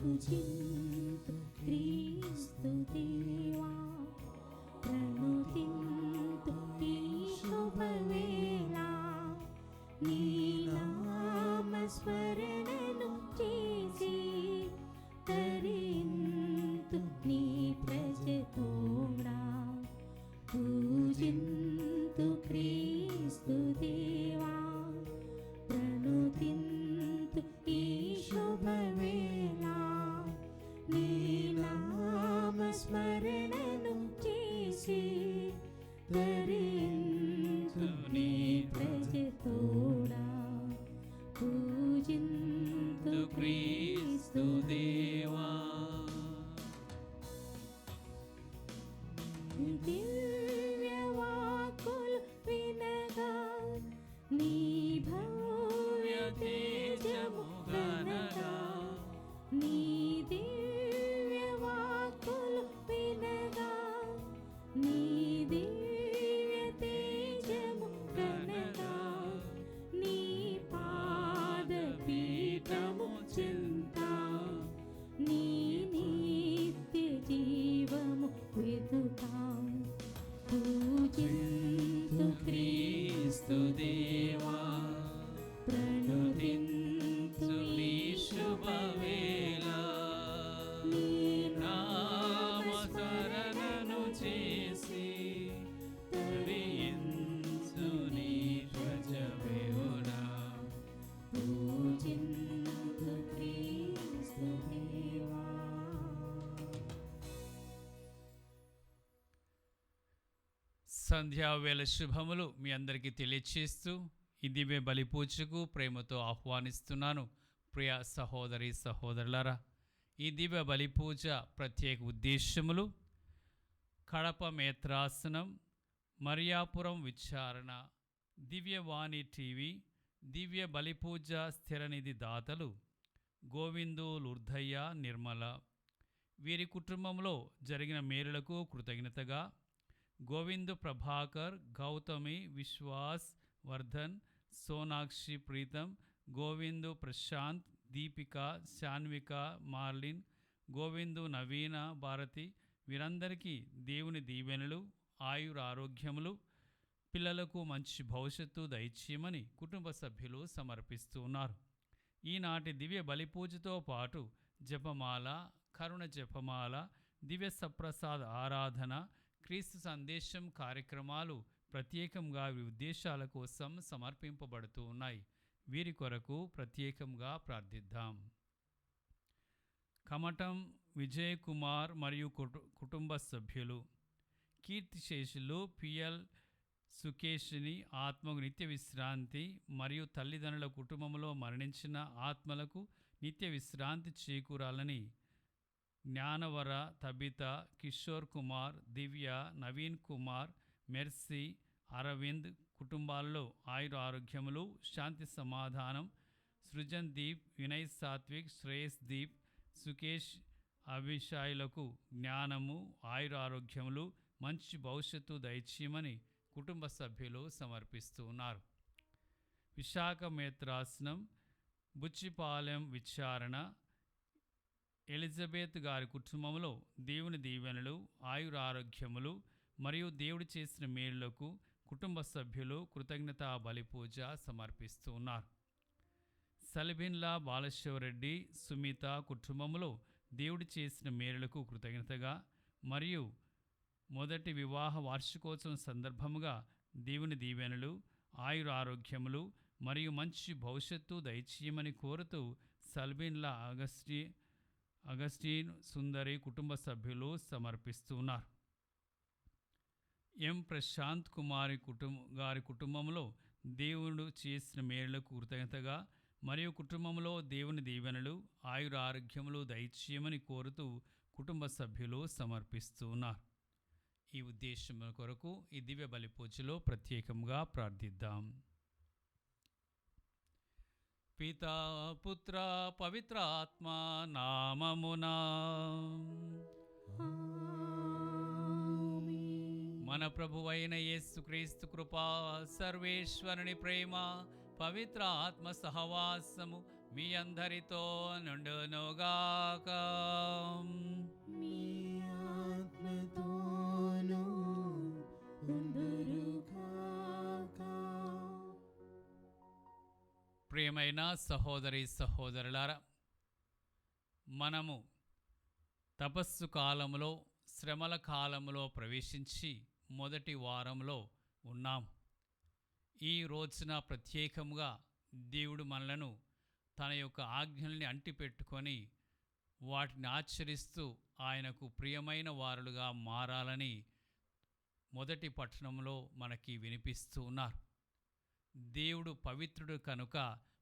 పూజింతు క్రీస్తు దేవా, ప్రణుతింతు ఈ శుభవేళ, నీ నామస్మరణను చేసి తరింతు నీ ప్రజతోడా. పూజింతు క్రీస్తు దేవా, ప్రణుతింతు ఈ శుభవేళ, నీ నామస్మరణను చేసి ధరింతు నీ ప్రజతోడా. పూజింతు క్రీస్తు దేవా. దివ్యవాక్కులు వినగా, నీ భవ్య తేజము గనగా, నీ దివ్యవాక్కులు వినగా, నీ దివ్య తేజము గనగా, నీ పాదపీఠము చింత, నీ నిత్య జీవము వెతుకాం. పూజింతు క్రీస్తు దేవా, ప్రణుతింతు ఈ శుభవేళ, నీ నామస్మరణను చేసి తరించు నీ ప్రజవేవుడా. పూజింతు క్రీస్తు దేవా. సంధ్యావేళ శుభములు మీ అందరికీ తెలియచేస్తూ ఈ దివ్య బలి పూజకు ప్రేమతో ఆహ్వానిస్తున్నాను. ప్రియ సహోదరి సహోదరులారా, ఈ దివ్య బలి పూజ ప్రత్యేక ఉద్దేశములు: కడప మేత్రాసనం, మరియాపురం విచారణ, దివ్యవాణి టీవీ, దివ్య బలి పూజ స్థిరనిధి దాతలు గోవిందు, లుర్ధయ్య, నిర్మల. వీరి కుటుంబంలో జరిగిన మేలులకు కృతజ్ఞతగా గోవిందు, ప్రభాకర్, గౌతమి, విశ్వాస్, వర్ధన్, సోనాక్షి, ప్రీతం, గోవిందు, ప్రశాంత్, దీపిక, శాన్విక, మార్లిన్, గోవిందు, నవీన, భారతి వీరందరికీ దేవుని దీవెనలు, ఆయురారోగ్యములు, పిల్లలకు మంచి భవిష్యత్తు దయచేయమని కుటుంబ సభ్యులు సమర్పిస్తూ ఉన్నారు. ఈనాటి దివ్య బలిపూజతో పాటు జపమాల, కరుణ జపమాల, దివ్య సప్రసాద్ ఆరాధన, క్రీస్తు సందేశం కార్యక్రమాలు ప్రత్యేకంగా ఉద్దేశాల కోసం సమర్పింపబడుతూ ఉన్నాయి. వీరి కొరకు ప్రత్యేకంగా ప్రార్థిద్దాం. కమటం విజయ్ కుమార్ మరియు కుటుంబ సభ్యులు, కీర్తిశేషులు పిఎల్ సుకేష్ని ఆత్మకు నిత్య విశ్రాంతి మరియు తల్లిదండ్రుల కుటుంబంలో మరణించిన ఆత్మలకు నిత్య విశ్రాంతి చేకూరాలని జ్ఞానవర, తబిత, కిషోర్ కుమార్, దివ్య, నవీన్ కుమార్, మెర్సీ, అరవింద్ కుటుంబాల్లో ఆయుర ఆరోగ్యములు, శాంతి సమాధానం, సృజన్ దీప్, వినయ్ సాత్విక్, శ్రేయస్ దీప్, సుకేష్, అభిషాయులకు జ్ఞానము, ఆయుర ఆరోగ్యములు, మంచి భవిష్యత్తు దయచేయమని కుటుంబ సభ్యులు సమర్పిస్తూ ఉన్నారు. విశాఖ మేత్రాసనం, బుచ్చిపాలెం విచారణ, ఎలిజబెత్ గారి కుటుంబంలో దేవుని దీవెనలు, ఆయురారోగ్యములు మరియు దేవుడు చేసిన మేలులకు కుటుంబ సభ్యులు కృతజ్ఞతా బలిపూజ సమర్పిస్తూ ఉన్నారు. సలిబిన్లా బాలశివరెడ్డి, సుమిత కుటుంబంలో దేవుడు చేసిన మేలులకు కృతజ్ఞతగా మరియు మొదటి వివాహ వార్షికోత్సవం సందర్భముగా దేవుని దీవెనలు, ఆయురారోగ్యములు మరియు మంచి భవిష్యత్తు దయచేయమని కోరుతూ సల్బిన్లా అగస్టీన్ సుందరి కుటుంబ సభ్యులు సమర్పిస్తున్నారు. ఎం ప్రశాంత్ కుమారి గారి కుటుంబంలో దేవుడు చేసిన మేలులకు కృతజ్ఞతగా మరియు కుటుంబంలో దేవుని దీవెనలు, ఆయుర ఆరోగ్యములు దయచేయమని కోరుతూ కుటుంబ సభ్యులు సమర్పిస్తున్నారు. ఈ ఉద్దేశం కొరకు ఈ దివ్య బలి పూజలో ప్రత్యేకంగా ప్రార్థిద్దాం. పితా, పుత్ర, పవిత్ర ఆత్మ నామమునా. మన ప్రభువైన యేసుక్రీస్తు కృపా, సర్వేశ్వరుని ప్రేమ, పవిత్ర ఆత్మ సహవాసము మీ అందరితో నుండునుగాక. మీ ఆత్మతోనూ ఉండునుగాక. ప్రియమైన సహోదరి సహోదరులారా, మనము తపస్సు కాలంలో, శ్రమల కాలంలో ప్రవేశించి మొదటి వారంలో ఉన్నాం. ఈ రోజున ప్రత్యేకంగా దేవుడు మనలను తన యొక్క ఆజ్ఞల్ని అంటిపెట్టుకొని వాటిని ఆచరిస్తూ ఆయనకు ప్రియమైన వారులుగా మారాలని మొదటి పట్టణంలో మనకి వినిపిస్తూ ఉన్నారు. దేవుడు పవిత్రుడు కనుక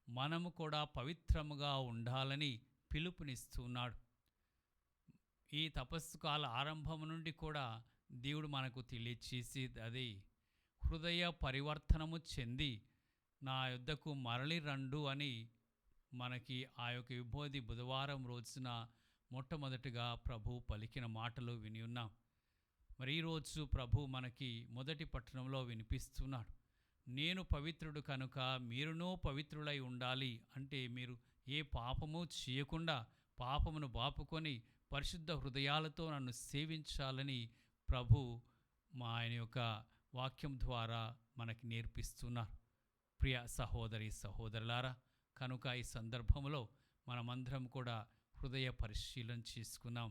మనము కూడా పవిత్రముగా ఉండాలని పిలుపునిస్తున్నాడు. ఈ తపస్సు కాల ఆరంభం నుండి కూడా దేవుడు మనకు తెలియచేసి అది హృదయ పరివర్తనము చెంది నా యొద్దకు మరలి రండు అని మనకి ఆ యొక్క విభోది బుధవారం రోజున మొట్టమొదటిగా ప్రభు పలికిన మాటలు విని ఉన్నాం. మరి ఈరోజు ప్రభు మనకి మొదటి పట్టణంలో వినిపిస్తున్నాడు. నేను పవిత్రుడు కనుక మీరునూ పవిత్రులై ఉండాలి. అంటే మీరు ఏ పాపము చేయకుండా పాపమును బాపుకొని పరిశుద్ధ హృదయాలతో నన్ను సేవించాలని ప్రభు ఆయన యొక్క వాక్యం ద్వారా మనకి నేర్పిస్తున్నారు. ప్రియ సహోదరి సహోదరులారా, కనుక ఈ సందర్భంలో మనమందరం కూడా హృదయ పరిశీలన చేసుకున్నాం.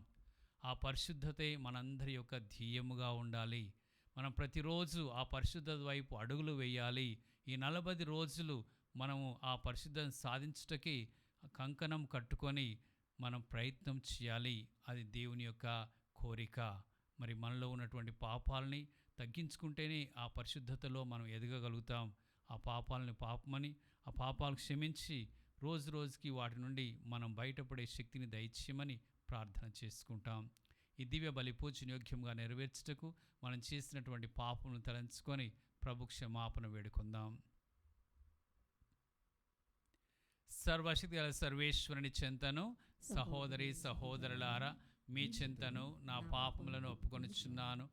ఆ పరిశుద్ధతే మనందరి యొక్క ధ్యేయముగా ఉండాలి. మనం ప్రతిరోజు ఆ పరిశుద్ధత వైపు అడుగులు వేయాలి. ఈ 40 రోజులు మనము ఆ పరిశుద్ధతను సాధించుటకి కంకణం కట్టుకొని మనం ప్రయత్నం చేయాలి. అది దేవుని యొక్క కోరిక. మరి మనలో ఉన్నటువంటి పాపాలని తగ్గించుకుంటేనే ఆ పరిశుద్ధతలో మనం ఎదగగలుగుతాం. ఆ పాపాలని పాపమని, ఆ పాపాలు క్షమించి రోజు రోజుకి వాటి నుండి మనం బయటపడే శక్తిని దయచేయమని ప్రార్థన చేసుకుంటాం. ఈ దివ్య బలి పూజను యోగ్యంగా నెరవేర్చుటకు మనం చేసినటువంటి పాపములను తలంచుకొని ప్రభు క్షమాపణ వేడుకుందాం. సర్వశక్తి గల సర్వేశ్వరుని చెంతను సహోదరి సహోదరులారా, మీ చెంతను నా పాపములను ఒప్పుకొనుచున్నాను.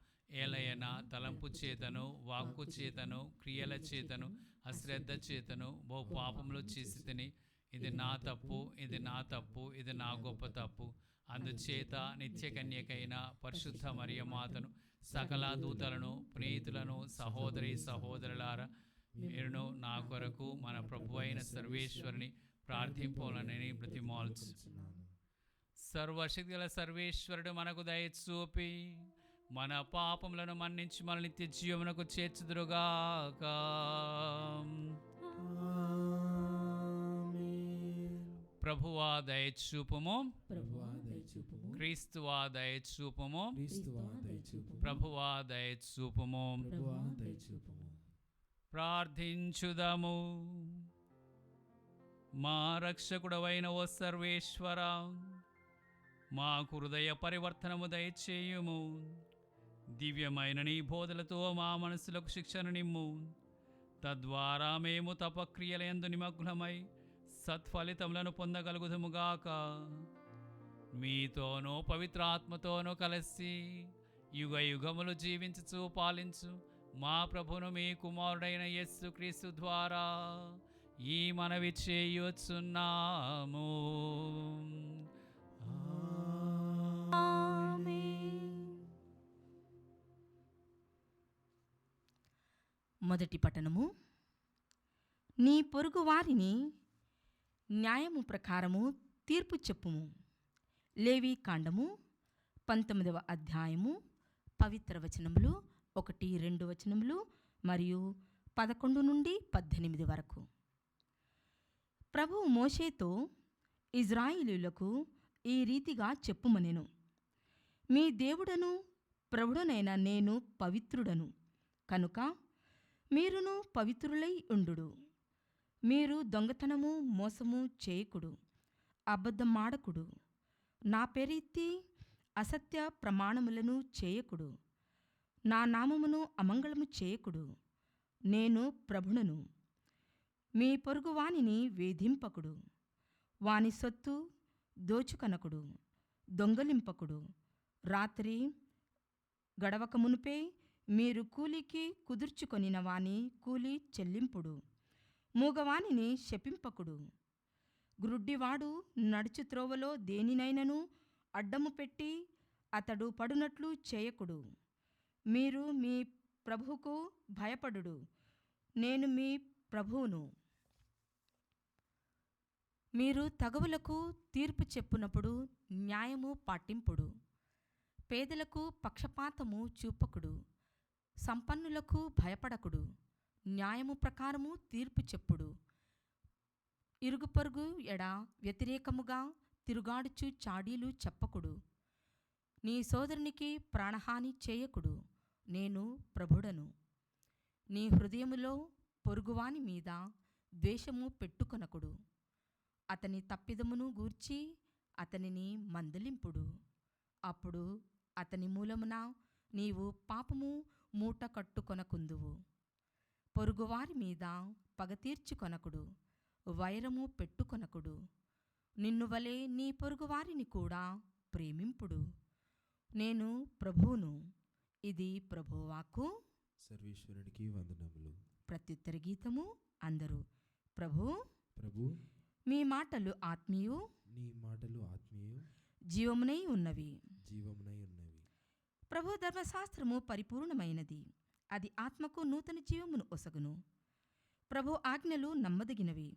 ఏలయన తలంపు చేతను, వాక్కు చేతను, క్రియల చేతను, అశ్రద్ధ చేతను బహు పాపములు చేసి తిని, ఇది నా తప్పు, ఇది నా తప్పు, ఇది నా గొప్ప తప్పు. అందుచేత నిత్య కన్యకైన పరిశుద్ధ మరియమాతను, సకల దూతలను, ప్రీతులను, సహోదరి సహోదరులారా, మీరును నా కొరకు మన ప్రభు అయిన సర్వేశ్వరుని ప్రార్థింపాలని బ్రతిమాలుచున్నాను. సర్వశక్తి గల సర్వేశ్వరుడు మనకు దయచూపి మన పాపములను మన్నించి మన నిత్య జీవమునకు చేర్చుదురుగాక. ప్రభువా దయచూపుము, క్రీస్తువా దయచూపుము, ప్రభువా దయచూపుము. ప్రార్థించుదము. మా రక్షకుడవైన ఓ సర్వేశ్వర, మాకు హృదయ పరివర్తనము దయచేయుము. దివ్యమైన నీ బోధలతో మా మనసులకు శిక్షణ నిమ్ము. తద్వారా మేము తపక్రియలందు నిమగ్నమై సత్ఫలితములను పొందగలుగుదుముగాక. మీతోనూ పవిత్రాత్మతోనూ కలిసి యుగ యుగములు జీవించుచు పాలించు మా ప్రభును మీ కుమారుడైన యేసు క్రీస్తు ద్వారా ఈ మనవి చేయుచున్నాము. మొదటి పట్టణము. నీ పొరుగు వారిని న్యాయము ప్రకారము తీర్పు చెప్పుము. లేవి కాండము 19వ అధ్యాయము పవిత్ర వచనములు 1-2 వచనములు మరియు 11 నుండి 18 వరకు. ప్రభువు మోషేతో ఇజ్రాయిలీయులకు ఈ రీతిగా చెప్పుమనెను. మీ దేవుడను ప్రభుడనైన నేను పవిత్రుడను కనుక మీరును పవిత్రులై ఉండుడు. మీరు దొంగతనము మోసము చేయకుడు, అబద్ధమాడకుడు, నా పేరెత్తి అసత్య ప్రమాణములను చేయకుడు, నా నామమును అమంగళము చేయకుడు. నేను ప్రభుడను. మీ పొరుగువానిని వేధింపకుడు, వాని సొత్తు దోచుకనకుడు, దొంగలింపకుడు. రాత్రి గడవక మునుపే మీరు కూలికి కుదుర్చుకొనిన వాని కూలి చెల్లింపుడు. మూగవానిని శపింపకుడు. గ్రుడ్డివాడు నడుచు త్రోవలో దేనినైనను అడ్డము పెట్టి అతడు పడునట్లు చేయకుడు. మీరు మీ ప్రభువుకు భయపడుడు. నేను మీ ప్రభువును. మీరు తగవులకు తీర్పు చెప్పునప్పుడు న్యాయము పాటింపుడు. పేదలకు పక్షపాతము చూపకుడు. సంపన్నులకు భయపడకుడు. న్యాయము ప్రకారము తీర్పు చెప్పుడు. ఇరుగు పొరుగు ఎడ వ్యతిరేకముగా తిరుగాడుచు చాడీలు చెప్పకుడు. నీ సోదరునికి ప్రాణహాని చేయకుడు. నేను ప్రభుడను. నీ హృదయములో పొరుగువాని మీద ద్వేషము పెట్టుకొనకుడు. అతని తప్పిదమును గూర్చి అతనిని మందలింపుడు. అప్పుడు అతని మూలమున నీవు పాపము మూట కట్టుకొనకుందువు. పొరుగువారి మీద పగ తీర్చుకొనకుడు. వైరము పెట్టుకొనకుడు. నిన్ను వలె నీ పొరుగువారిని కూడా ప్రేమింపుడు. నేను ప్రభువును. ఇది ప్రభువాక్కు. సర్వేశ్వరునికి వందనములు. ప్రత్యుత్తర గీతము. అందరూ ప్రభు ప్రభు మీ మాటలు ఆత్మీయు, నీ మాటలు ఆత్మీయ జీవమునై ఉన్నవి. జీవమునై ఉన్నవి. ప్రభు ధర్మశాస్త్రము పరిపూర్ణమైనది. అది ఆత్మకు నూతన జీవమును ఒసగును. ప్రభు ఆజ్ఞలు నమ్మదగినవి.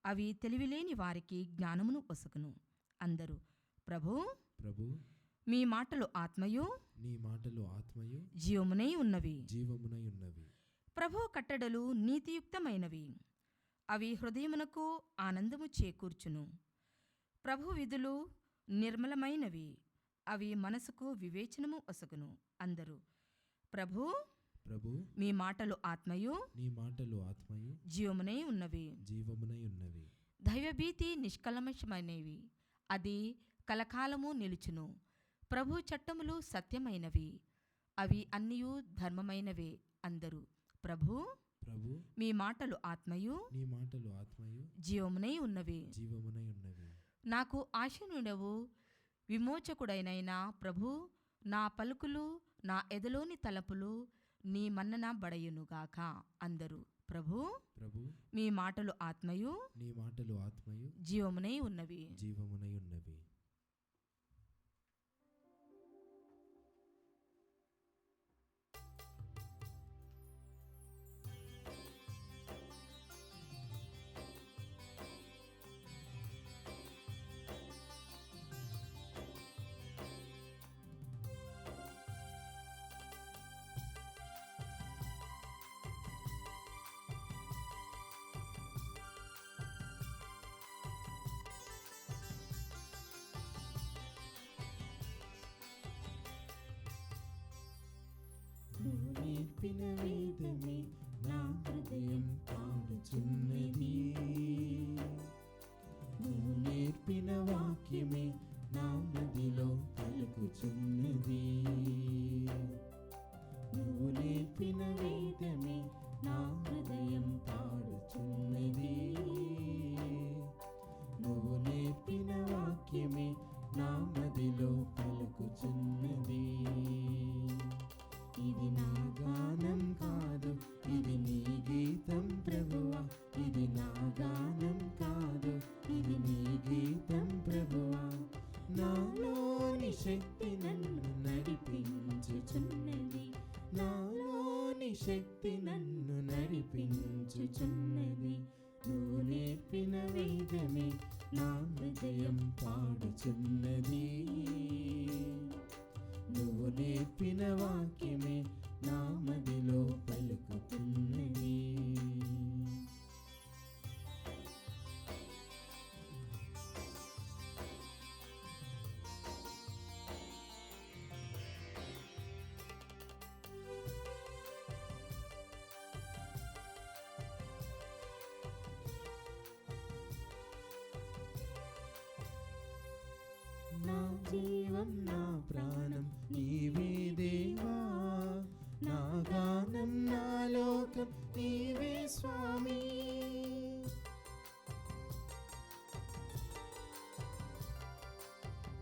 అవి తెలివిలేని వారికి జ్ఞానమును ఒసగును. అందరూ ప్రభు ప్రభు మీ మాటలు ఆత్మయు, నీ మాటలు ఆత్మయు జీవమునై ఉన్నవి. జీవమునై ఉన్నవి. ప్రభు కట్టడలు నీతియుక్తమైనవి. అవి హృదయమునకు ఆనందము చేకూర్చును. ప్రభు విధులు నిర్మలమైనవి. అవి మనసుకు వివేచనము ఒసగును. అందరూ ప్రభు ప్రభు మీ మాటలు ఆత్మయు, నీ మాటలు ఆత్మయు జీవమునై ఉన్నవి. జీవమునై ఉన్నవి. దైవభీతి నిష్కల్మషమైనవి. అది కలకాలము నిలుచును. ప్రభు చట్టములు సత్యమైనవి. అవి అన్నియు ధర్మమైనవే. అందరూ ప్రభు ప్రభు మీ మాటలు ఆత్మయు, నీ మాటలు ఆత్మయు జీవమునై ఉన్నవి. జీవమునై ఉన్నవి. నాకు ఆశనుడవు విమోచకుడైనైనా ప్రభు, నా పలుకులు నా ఎదలోని తలపులు నీ మన్నన బడయునుగాక. అందరూ ప్రభు ప్రభు మీ మాటలు ఆత్మయు, నీ మాటలు ఆత్మయు జీవమునై ఉన్నవి. జీవమునై ఉన్నవి. నువ్వు నేర్పిన వేదమే నా హృదయం పాడుచున్నది. నువ్వు నేర్పిన వాక్యమే నా మదిలో పలుకుచున్నది. నువ్వు నేర్పిన వేదమే నా హృదయం పాడుచున్నది. నువ్వు నేర్పిన వాక్యమే నా మదిలో పలుకుచున్నది. ఇది నా గానం కాదు, ఇది నీ గీతం ప్రభువా. ఇది నా గానం కాదు, ఇది నీ గీతం ప్రభువా. నాలోని శక్తి నన్ను నడిపించుచున్నది. నాలోని శక్తి నన్ను నడిపించుచున్నది. నువ్వు నేర్పిన వేదమే నా హృదయం పాడుచున్నది. నువ్వు నేర్పిన వాక్యమే నా మదిలో పలుకుతున్నది. నా జీవం నా ప్రాణం నీవే దేవా. నా గానం నా లోకం నీవే స్వామి.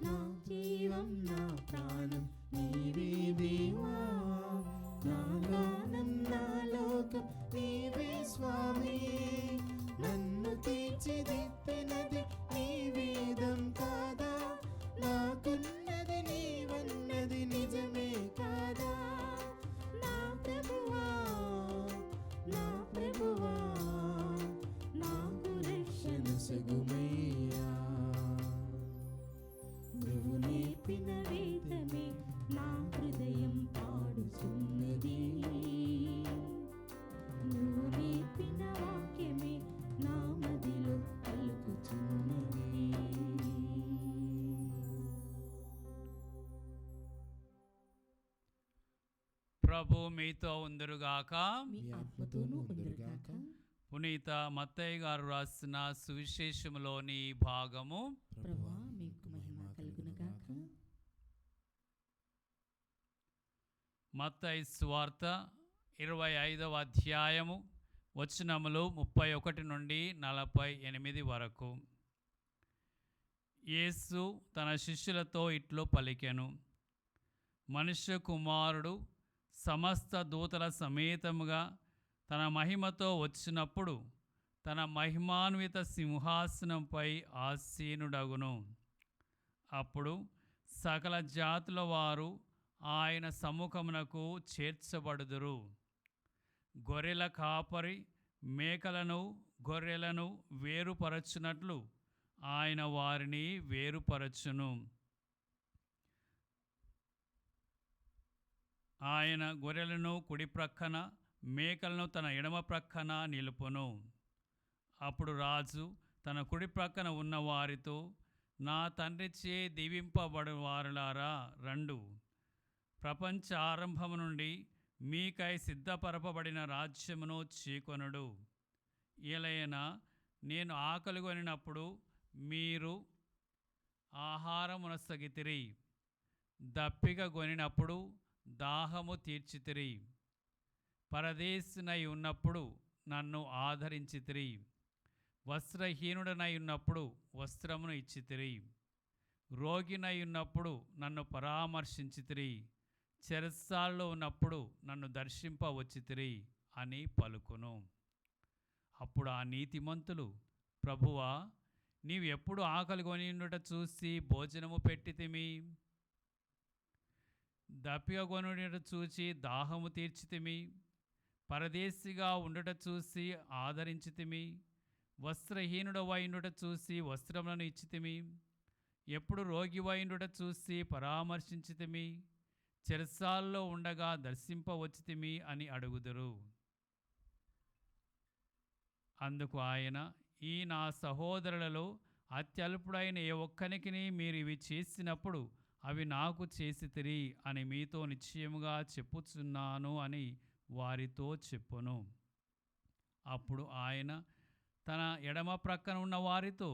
నా జీవం నా ప్రాణం నీవే దేవా. నా గానం నా లోకం నీవే స్వామి. నన్ను తీర్చిదిద్దినది ఒసగుమయ్యా. నువ్వు నేర్పిన వేదమే నా హృదయం పాడుచున్నది, నువ్వు నేర్పిన వాక్యమే నా మదిలో పలుకుచున్నది. ప్రభు మీతో ఉందరుగాక. మీ ఆత్మతోనూ ఉందరుగాక. పునీత మత్తయ్య గారు రాసిన సువిశేషములోని భాగము. ప్రభువా మీకు మహిమ కలుగునుగాక. మత్తయి సువార్త 25వ అధ్యాయము వచనములు 31 నుండి 48 వరకు. యేసు తన శిష్యులతో ఇట్లు పలికెను, మనుష్య కుమారుడు సమస్త దూతల సమేతముగా తన మహిమతో వచ్చినప్పుడు తన మహిమాన్విత సింహాసనంపై ఆసీనుడగును. అప్పుడు సకల జాతుల వారు ఆయన సముఖమునకు చేర్చబడుదురు. గొర్రెల కాపరి మేకలను గొర్రెలను వేరుపరచునట్లు ఆయన వారిని వేరుపరచును. ఆయన గొర్రెలను కుడి ప్రక్కన మేకలను తన ఎడమ ప్రక్కన నిలుపును. అప్పుడు రాజు తన కుడి ప్రక్కన ఉన్న వారితో, నా తండ్రిచే దీవింపబడు వారులారా రండు, ప్రపంచ ఆరంభము నుండి మీకై సిద్ధపరపబడిన రాజ్యమును చీకొనుడు. ఏలైనా నేను ఆకలిగొనినప్పుడు మీరు ఆహారమునొసగితిరి, దప్పిక గొనినప్పుడు దాహము తీర్చితిరి, పరదేశినై ఉన్నప్పుడు నన్ను ఆదరించితిరి, వస్త్రహీనుడనై ఉన్నప్పుడు వస్త్రమును ఇచ్చితిరి, రోగినై ఉన్నప్పుడు నన్ను పరామర్శించితిరి, చెరసాల్లో ఉన్నప్పుడు నన్ను దర్శింపవచ్చితిరి అని పలుకును. అప్పుడు ఆ నీతిమంతులు, ప్రభువా, నీవు ఎప్పుడు ఆకలి కొనియుండుట చూసి భోజనము పెట్టితిమి, దప్పిక కొనుట చూచి దాహము తీర్చితిమి, పరదేశిగా ఉండుట చూసి ఆదరించితిమి, వస్త్రహీనుడవైండుట చూసి వస్త్రములను ఇచ్చితిమి, ఎప్పుడు రోగివైండుట చూసి పరామర్శించితిమి, చెరసాల్లో ఉండగా దర్శింపవచ్చితిమి అని అడుగుదురు. అందుకు ఆయన, ఈ నా సహోదరులలో అత్యల్పుడైన ఏ ఒక్కనికి మీరు ఇవి చేసినప్పుడు అవి నాకు చేసితిరి అని మీతో నిశ్చయముగా చెప్పుచున్నాను అని వారితో చెప్పును. అప్పుడు ఆయన తన ఎడమ ప్రక్కన ఉన్న వారితో,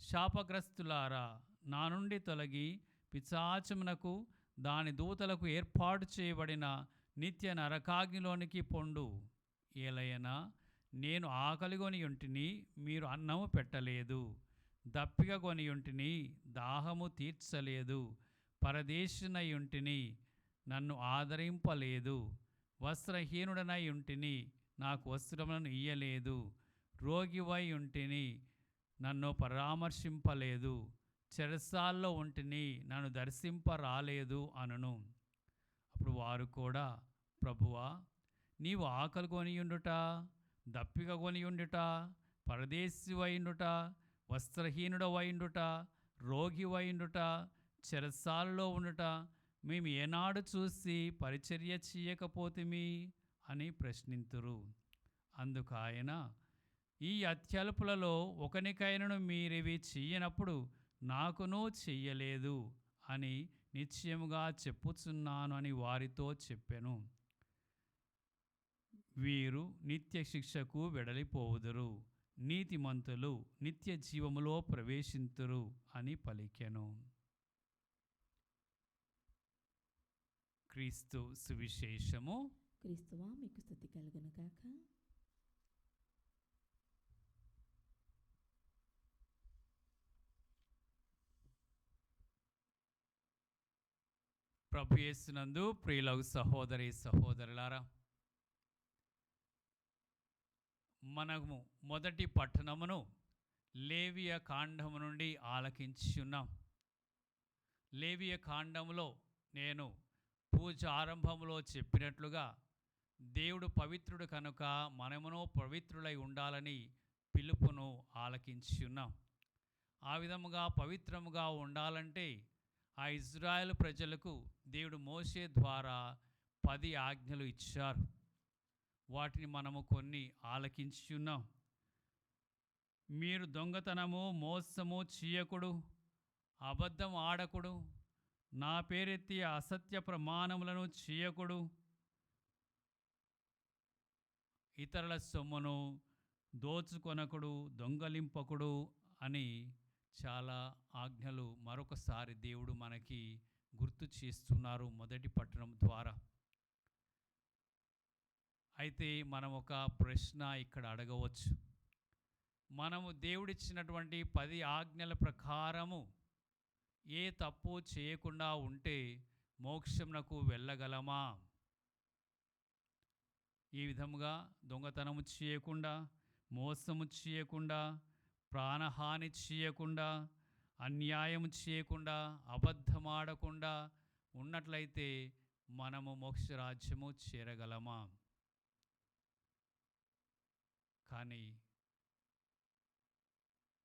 శాపగ్రస్తులారా, నా నుండి తొలగి పిశాచమునకు దాని దూతలకు ఏర్పాటు చేయబడిన నిత్య నరకాగ్నిలోనికి పొండు. ఏలయనా నేను ఆకలిగొని ఉంటిని, మీరు అన్నము పెట్టలేదు, దప్పిక కొని ఉంటిని, దాహము తీర్చలేదు, పరదేశినై ఉంటిని, నన్ను ఆదరింపలేదు, వస్త్రహీనుడనై ఉంటిని, నాకు వస్త్రములను ఇయ్యలేదు, రోగివై ఉంటిని, నన్ను పరామర్శింపలేదు, చెరసాల్లో ఉంటిని, నన్ను దర్శింపరాలేదు అనును. అప్పుడు వారు కూడా, ప్రభువా, నీవు ఆకలి కొనియుండుట, దప్పిక కొనియుండుట, పరదేశివైండుట, వస్త్రహీనుడవైండుట, రోగివైండుట, చెరసాల్లో ఉండుట మేము ఏనాడు చూసి పరిచర్య చేయకపోతిమి అని ప్రశ్నింతురు. అందుకు ఆయన, ఈ అత్యల్పులలో ఒకనికైనను మీరివి చెయ్యనప్పుడు నాకునూ చెయ్యలేదు అని నిశ్చయముగా చెప్పుచున్నాను అని వారితో చెప్పెను. వీరు నిత్య శిక్షకు వెడలిపోవుదురు, నీతిమంతులు నిత్య జీవములో ప్రవేశింతురు అని పలికెను. క్రీస్తు సువిశేషము. క్రీస్తువా మీకు స్తుతి కలుగునుగాక. ప్రభు యేసునందు ప్రియులగు సహోదరి సహోదరులారా, మనము మొదటి పట్టణమును లేవియ కాండము నుండి ఆలకించి ఉన్నాం. లేవియ కాండములో నేను పూజ ఆరంభంలో చెప్పినట్లుగా దేవుడు పవిత్రుడు కనుక మనమును పవిత్రులై ఉండాలని పిలుపును ఆలకించి ఉన్నాం. ఆ విధముగా పవిత్రముగా ఉండాలంటే ఆ ఇజ్రాయెల్ ప్రజలకు దేవుడు మోషే ద్వారా 10 ఆజ్ఞలు ఇచ్చారు. వాటిని మనము కొన్ని ఆలకించి ఉన్నాం. మీరు దొంగతనము, మోసము చేయకుడు, అబద్ధం ఆడకుడు, నా పేరెత్తి అసత్య ప్రమాణములను చేయకుడు, ఇతరుల సొమ్మును దోచుకొనకుడు, దొంగలింపకుడు అని చాలా ఆజ్ఞలు మరొకసారి దేవుడు మనకి గుర్తు చేస్తున్నారు మొదటి పట్టణం ద్వారా. అయితే మనం ఒక ప్రశ్న ఇక్కడ అడగవచ్చు. మనము దేవుడిచ్చినటువంటి 10 ఆజ్ఞల ప్రకారము ఏ తప్పు చేయకుండా ఉంటే మోక్షమునకు వెళ్ళగలమా? ఈ విధముగా దొంగతనము చేయకుండా, మోసము చేయకుండా, ప్రాణహాని చేయకుండా, అన్యాయము చేయకుండా, అబద్ధమాడకుండా ఉన్నట్లయితే మనము మోక్షరాజ్యము చేరగలమా? కానీ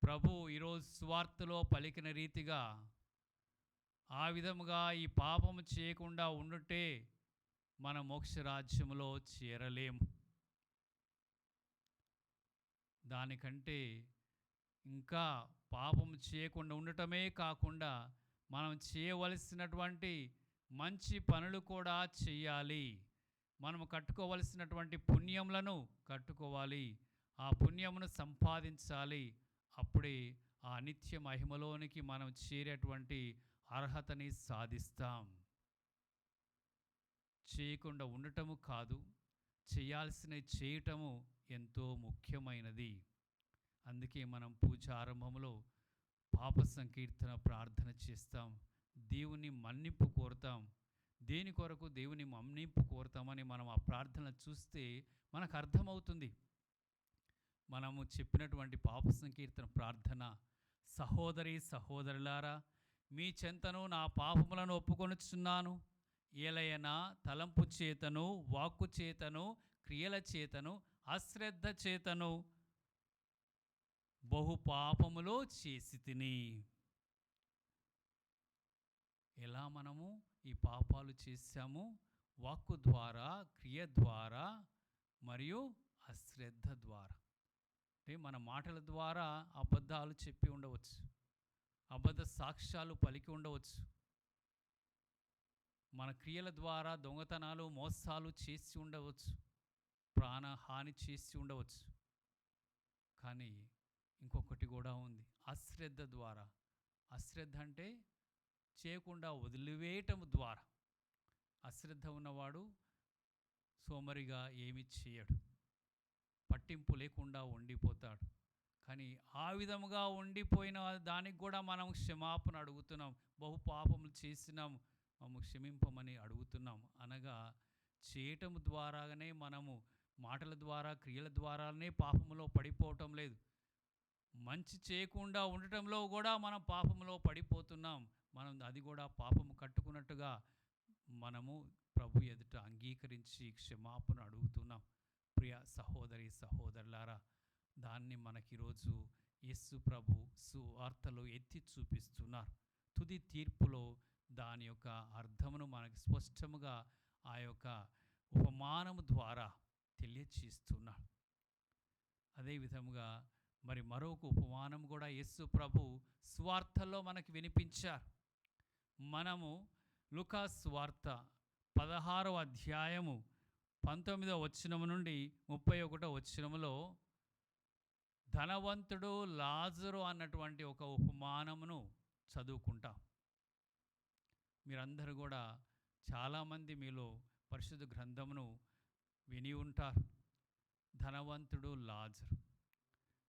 ప్రభు ఈరోజు సువార్తలో పలికిన రీతిగా ఆ విధముగా ఈ పాపము చేయకుండా ఉండుటే మన మోక్షరాజ్యములో చేరలేము. దానికంటే ఇంకా పాపము చేయకుండా ఉండటమే కాకుండా మనం చేయవలసినటువంటి మంచి పనులు కూడా చేయాలి. మనము కట్టుకోవలసినటువంటి పుణ్యములను కట్టుకోవాలి. ఆ పుణ్యమును సంపాదించాలి. అప్పుడే ఆ నిత్య మహిమలోనికి మనం చేరేటువంటి అర్హతని సాధిస్తాం. చేయకుండా ఉండటము కాదు, చేయాల్సినవి చేయటము ఎంతో ముఖ్యమైనది. అందుకే మనం పూజ ఆరంభంలో పాప సంకీర్తన ప్రార్థన చేస్తాం. దేవుని మన్నింపు కోరుతాం. దేని కొరకు దేవుని మన్నింపు కోరుతామని మనం ఆ ప్రార్థన చూస్తే మనకు అర్థమవుతుంది. మనము చెప్పినటువంటి పాప సంకీర్తన ప్రార్థన, సహోదరి సహోదరులారా, మీ చెంతను నా పాపములను ఒప్పుకొనుచున్నాను. ఏలయనా తలంపు చేతను, వాక్కు చేతను, క్రియల చేతను, అశ్రద్ధ చేతను బహు పాపములో చేసి తిని. ఎలా మనము ఈ పాపాలు చేశాము? వాక్కు ద్వారా, క్రియ ద్వారా మరియు అశ్రద్ధ ద్వారా. అంటే మన మాటల ద్వారా అబద్ధాలు చెప్పి ఉండవచ్చు, అబద్ధ సాక్ష్యాలు పలికి ఉండవచ్చు, మన క్రియల ద్వారా దొంగతనాలు, మోసాలు చేసి ఉండవచ్చు, ప్రాణహాని చేసి ఉండవచ్చు. కానీ ఇంకొకటి కూడా ఉంది, అశ్రద్ధ ద్వారా. అశ్రద్ధ అంటే చేయకుండా వదిలివేయటం ద్వారా. అశ్రద్ధ ఉన్నవాడు సోమరిగా ఏమీ చేయడు, పట్టింపు లేకుండా ఉండిపోతాడు. కానీ ఆ విధముగా ఉండిపోయిన దానికి కూడా మనం క్షమాపణ అడుగుతున్నాం. బహు పాపములు చేసినాం, మమ్ము క్షమింపమని అడుగుతున్నాం. అనగా చేయటం ద్వారానే మనము మాటల ద్వారా, క్రియల ద్వారానే పాపములో పడిపోవటం లేదు. మంచి చేయకుండా ఉండటంలో కూడా మనం పాపములో పడిపోతున్నాం. మనం అది కూడా పాపము కట్టుకున్నట్టుగా మనము ప్రభు ఎదుట అంగీకరించి క్షమాపణ అడుగుతున్నాం. ప్రియ సహోదరి సహోదరులారా, దాన్ని మనకిరోజు యేసు ప్రభు సువార్తలో ఎత్తి చూపిస్తున్నారు. తుది తీర్పులో దాని యొక్క అర్థమును మనకి స్పష్టముగా ఆ యొక్క ఉపమానము ద్వారా తెలియచేస్తున్నాడు. అదేవిధముగా మరి మరొక ఉపమానం కూడా యేసు ప్రభు సువార్తలో మనకి వినిపించారు. మనము లూకా సువార్త 16వ అధ్యాయము 19వ వచనము నుండి 31వ వచనములో ధనవంతుడు, లాజరు అన్నటువంటి ఒక ఉపమానమును చదువుకుంటాం. మీరందరూ కూడా చాలామంది మీలో పరిశుద్ధ గ్రంథమును విని ఉంటారు. ధనవంతుడు, లాజరు.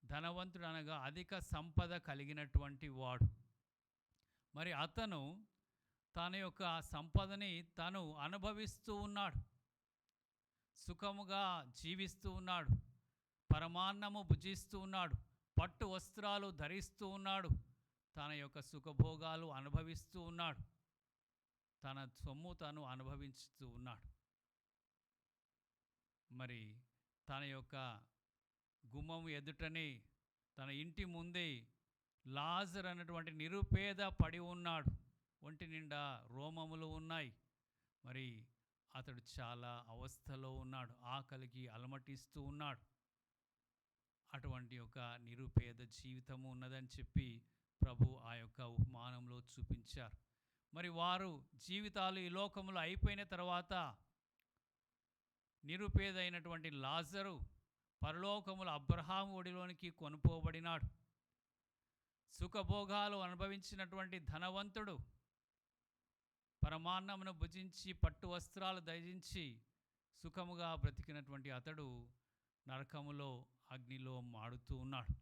ధనవంతుడు అనగా అధిక సంపద కలిగినటువంటి వాడు. మరి అతను తన యొక్క సంపదని తను అనుభవిస్తూ ఉన్నాడు, సుఖముగా జీవిస్తూ ఉన్నాడు, పరమాన్నము భుజిస్తూ ఉన్నాడు, పట్టు వస్త్రాలు ధరిస్తూ ఉన్నాడు, తన యొక్క సుఖభోగాలు అనుభవిస్తూ ఉన్నాడు, తన సొమ్ము తను అనుభవిస్తూ ఉన్నాడు. మరి తన యొక్క గుమ్మము ఎదుటనే తన ఇంటి ముందే లాజర్ అన్నటువంటి నిరుపేద పడి ఉన్నాడు. ఒంటి నిండా రోమములు ఉన్నాయి. మరి అతడు చాలా అవస్థలో ఉన్నాడు, ఆకలికి అలమటిస్తూ ఉన్నాడు. అటువంటి ఒక నిరుపేద జీవితము ఉన్నదని చెప్పి ప్రభు ఆ యొక్క ఉపమానంలో చూపించారు. మరి వారు జీవితాలు ఈ లోకంలో అయిపోయిన తర్వాత నిరుపేద అయినటువంటి లాజరు పరలోకముల అబ్రహాము ఒడిలోనికి కొనుపోబడినాడు. సుఖభోగాలు అనుభవించినటువంటి ధనవంతుడు పరమాన్నమును భుజించి పట్టు వస్త్రాలు ధరించి సుఖముగా బ్రతికినటువంటి అతడు నరకములో అగ్నిలో మాడుతూ ఉన్నాడు.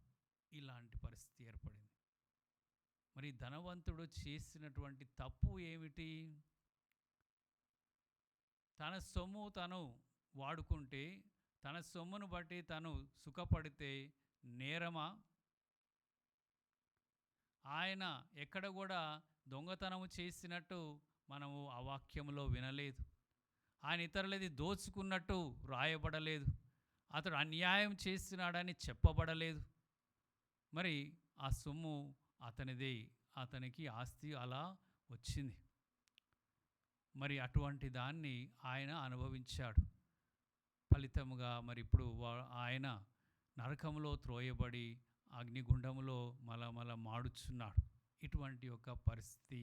ఇలాంటి పరిస్థితి ఏర్పడింది. మరి ధనవంతుడు చేసినటువంటి తప్పు ఏమిటి? తన సొమ్ము తను వాడుకుంటే, తన సొమ్మును బట్టి తను సుఖపడితే నేరమా? ఆయన ఎక్కడ కూడా దొంగతనము చేసినట్టు మనము ఆ వాక్యంలో వినలేదు. ఆయన ఇతరులది దోచుకున్నట్టు రాయబడలేదు. అతడు అన్యాయం చేస్తున్నాడని చెప్పబడలేదు. మరి ఆ సొమ్ము అతనిదే, అతనికి ఆస్తి అలా వచ్చింది. మరి అటువంటి దాన్ని ఆయన అనుభవించాడు. ఫలితముగా మరి ఇప్పుడు ఆయన నరకములో త్రోయబడి అగ్నిగుండములో మలమల మాడుచున్నాడు. ఇటువంటి ఒక పరిస్థితి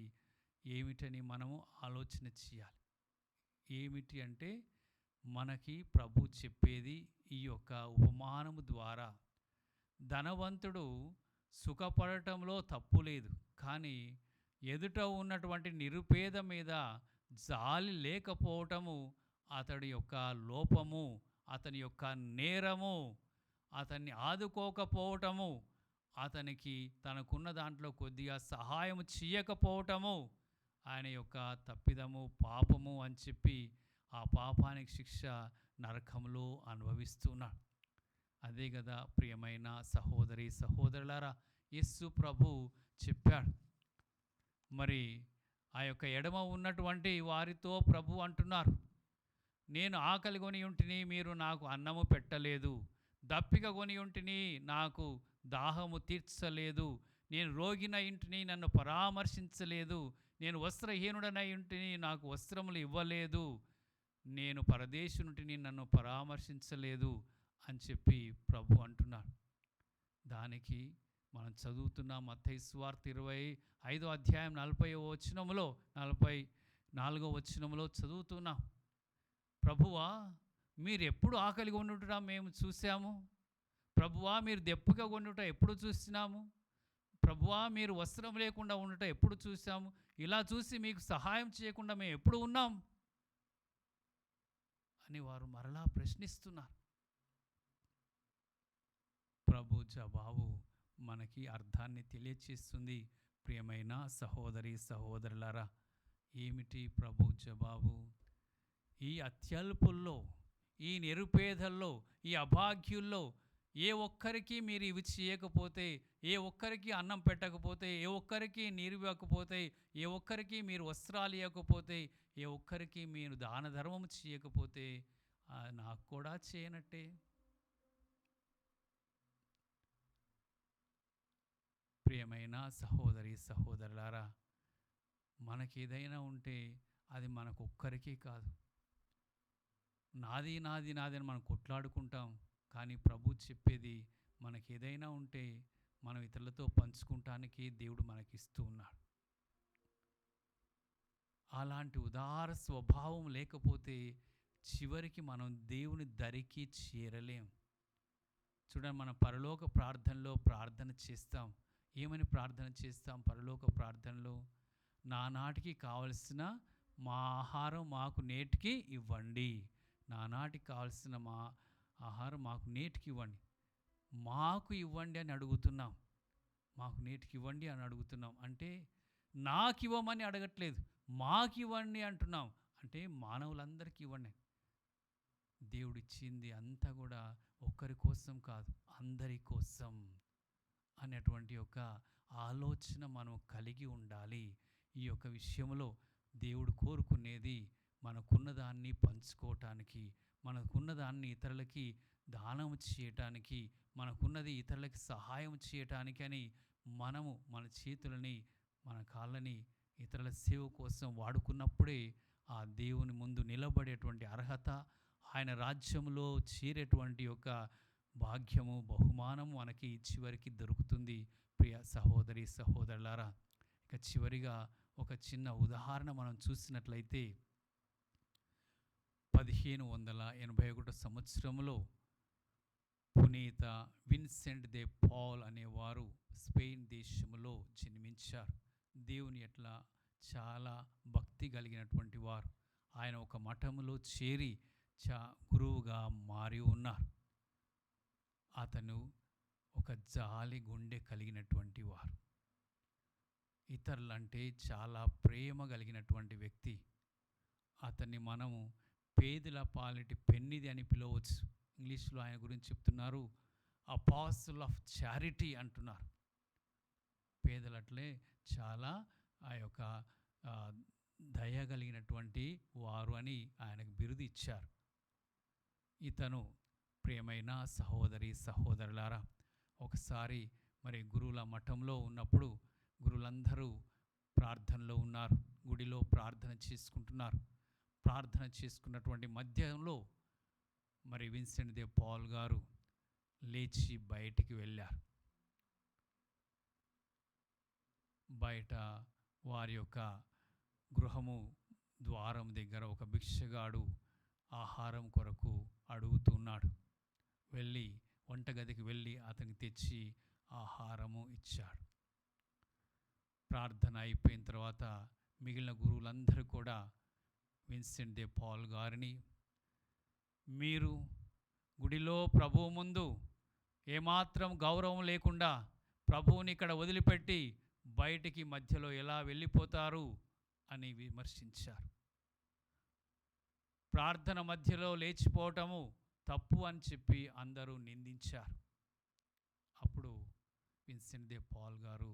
ఏమిటని మనము ఆలోచన చేయాలి. ఏమిటి అంటే మనకి ప్రభు చెప్పేది ఈ యొక్క ఉపమానము ద్వారా, ధనవంతుడు సుఖపడటంలో తప్పు లేదు, కానీ ఎదుట ఉన్నటువంటి నిరుపేద మీద జాలి లేకపోవటము అతడి యొక్క లోపము, అతని యొక్క నేరము, అతన్ని ఆదుకోకపోవటము, అతనికి తనకున్న దాంట్లో కొద్దిగా సహాయం చేయకపోవటము ఆయన యొక్క తప్పిదము, పాపము అని చెప్పి ఆ పాపానికి శిక్ష నరకంలో అనుభవిస్తున్నాడు. అదే కదా ప్రియమైన సహోదరి సహోదరులారా, యేసు ప్రభు చెప్పాడు. మరి ఆ యొక్క ఎడమ ఉన్నటువంటి వారితో ప్రభు అంటున్నారు, నేను ఆకలి కొని ఉంటిని, మీరు నాకు అన్నము పెట్టలేదు. దప్పిక కొని ఉంటిని, నాకు దాహము తీర్చలేదు. నేను రోగినై ఇంటిని, నన్ను పరామర్శించలేదు. నేను వస్త్రహీనుడనై ఇంటిని, నాకు వస్త్రములు ఇవ్వలేదు. నేను పరదేశునుంటిని, నన్ను పరామర్శించలేదు అని చెప్పి ప్రభు అంటున్నాడు. దానికి మనం చదువుతున్న మత్తయి సువార్త 25వ అధ్యాయం 40వ వచనములో 44వ వచనములో చదువుతున్నాం. ప్రభువా, మీరు ఎప్పుడు ఆకలిగా ఉండుట మేము చూసాము? ప్రభువా, మీరు దెప్పుగా ఉండుట ఎప్పుడు చూసినాము? ప్రభువా, మీరు వస్త్రం లేకుండా ఉండుట ఎప్పుడు చూసాము? ఇలా చూసి మీకు సహాయం చేయకుండా మేము ఎప్పుడు ఉన్నాం అని వారు మరలా ప్రశ్నిస్తున్నారు. ప్రభు జవాబు మనకి అర్థాన్ని తెలియచేస్తుంది. ప్రియమైన సహోదరి సహోదరులారా, ఏమిటి ప్రభు జవాబు? ఈ అత్యల్పుల్లో, ఈ నిరుపేదల్లో, ఈ అభాగ్యుల్లో ఏ ఒక్కరికి మీరు ఇవి చేయకపోతే, ఏ ఒక్కరికి అన్నం పెట్టకపోతే, ఏ ఒక్కరికి నీరు ఇవ్వకపోతే, ఏ ఒక్కరికి మీరు వస్త్రాలు ఇవ్వకపోతే, ఏ ఒక్కరికి మీరు దాన ధర్మం చేయకపోతే నాకు కూడా చేయనట్టే. ప్రియమైన సహోదరి సహోదరులారా, మనకేదైనా ఉంటే అది మనకొక్కరికీ కాదు. నాది నాది నాది అని మనం కొట్లాడుకుంటాం. కానీ ప్రభు చెప్పేది, మనకేదైనా ఉంటే మనం ఇతరులతో పంచుకుంటానికి దేవుడు మనకిస్తూ ఉన్నాడు. అలాంటి ఉదార స్వభావం లేకపోతే చివరికి మనం దేవుని దరికి చేరలేం. చూడండి, మన పరలోక ప్రార్థనలో ప్రార్థన చేస్తాం. ఏమని ప్రార్థన చేస్తాం? పరలోక ప్రార్థనలో, నానాటికి కావలసిన మా ఆహారం మాకు నేటికి ఇవ్వండి. నానాటికి కావలసిన మా ఆహారం మాకు నేటికి ఇవ్వండి. మాకు ఇవ్వండి అని అడుగుతున్నాం. మాకు నేటికి ఇవ్వండి అని అడుగుతున్నాం. అంటే నాకు ఇవ్వమని అడగట్లేదు, మాకు ఇవ్వండి అంటున్నాం. అంటే మానవులందరికీ ఇవ్వండి. దేవుడిచ్చింది అంతా కూడా ఒక్కరి కోసం కాదు, అందరి కోసం అనేటువంటి ఒక ఆలోచన మనం కలిగి ఉండాలి. ఈ యొక్క విషయంలో దేవుడు కోరుకునేది మనకున్న దాన్ని పంచుకోవటానికి, మనకున్న దాన్ని ఇతరులకి దానం చేయటానికి, మనకున్నది ఇతరులకి సహాయం చేయటానికి అని మనము మన చేతులని, మన కాళ్ళని ఇతరుల సేవ కోసం వాడుకున్నప్పుడే ఆ దేవుని ముందు నిలబడేటువంటి అర్హత, ఆయన రాజ్యంలో చేరేటువంటి యొక్క భాగ్యము, బహుమానము మనకి చివరికి దొరుకుతుంది. ప్రియ సహోదరి సహోదరులారా, ఇక చివరిగా ఒక చిన్న ఉదాహరణ మనం చూసినట్లయితే 1581 సంవత్సరంలో పునీత విన్సెంట్ దే పాల్ అనేవారు స్పెయిన్ దేశంలో జన్మించారు. దేవుని ఎట్ల చాలా భక్తి కలిగినటువంటి వారు. ఆయన ఒక మఠములో చేరి గురువుగా మారి ఉన్నారు. అతను ఒక జాలి గుండె కలిగినటువంటి వారు. ఇతరులంటే చాలా ప్రేమ కలిగినటువంటి వ్యక్తి. అతన్ని మనము పేదల పాలిటి పెన్నిది అని పిలవచ్చు. ఇంగ్లీష్లో ఆయన గురించి చెప్తున్నారు, అపాస్టిల్ ఆఫ్ చారిటీ అంటున్నారు. పేదలట్లే చాలా ఆ యొక్క దయ కలిగినటువంటి వారు అని ఆయనకు బిరుదు ఇచ్చారు. ఇతను ప్రియమైన సహోదరి సహోదరులారా, ఒకసారి మరి గురువుల మఠంలో ఉన్నప్పుడు గురువులందరూ ప్రార్థనలో ఉన్నారు, గుడిలో ప్రార్థన చేసుకుంటున్నారు. ప్రార్థన చేసుకున్నటువంటి మధ్యంలో మరి విన్సెంట్ దే పాల్ గారు లేచి బయటికి వెళ్ళారు. బయట వారి యొక్క గృహము ద్వారం దగ్గర ఒక భిక్షగాడు ఆహారం కొరకు అడుగుతున్నాడు. వెళ్ళి వంటగదికి వెళ్ళి అతనికి తెచ్చి ఆహారము ఇచ్చాడు. ప్రార్థన అయిపోయిన తర్వాత మిగిలిన గురువులందరూ కూడా విన్సెంట్ దే పాల్ గారిని, మీరు గుడిలో ప్రభువు ముందు ఏమాత్రం గౌరవం లేకుండా ప్రభువుని ఇక్కడ వదిలిపెట్టి బయటికి మధ్యలో ఎలా వెళ్ళిపోతారు అని విమర్శించారు. ప్రార్థన మధ్యలో లేచిపోవటము తప్పు అని చెప్పి అందరూ నిందించారు. అప్పుడు విన్సెంట్ దే పాల్ గారు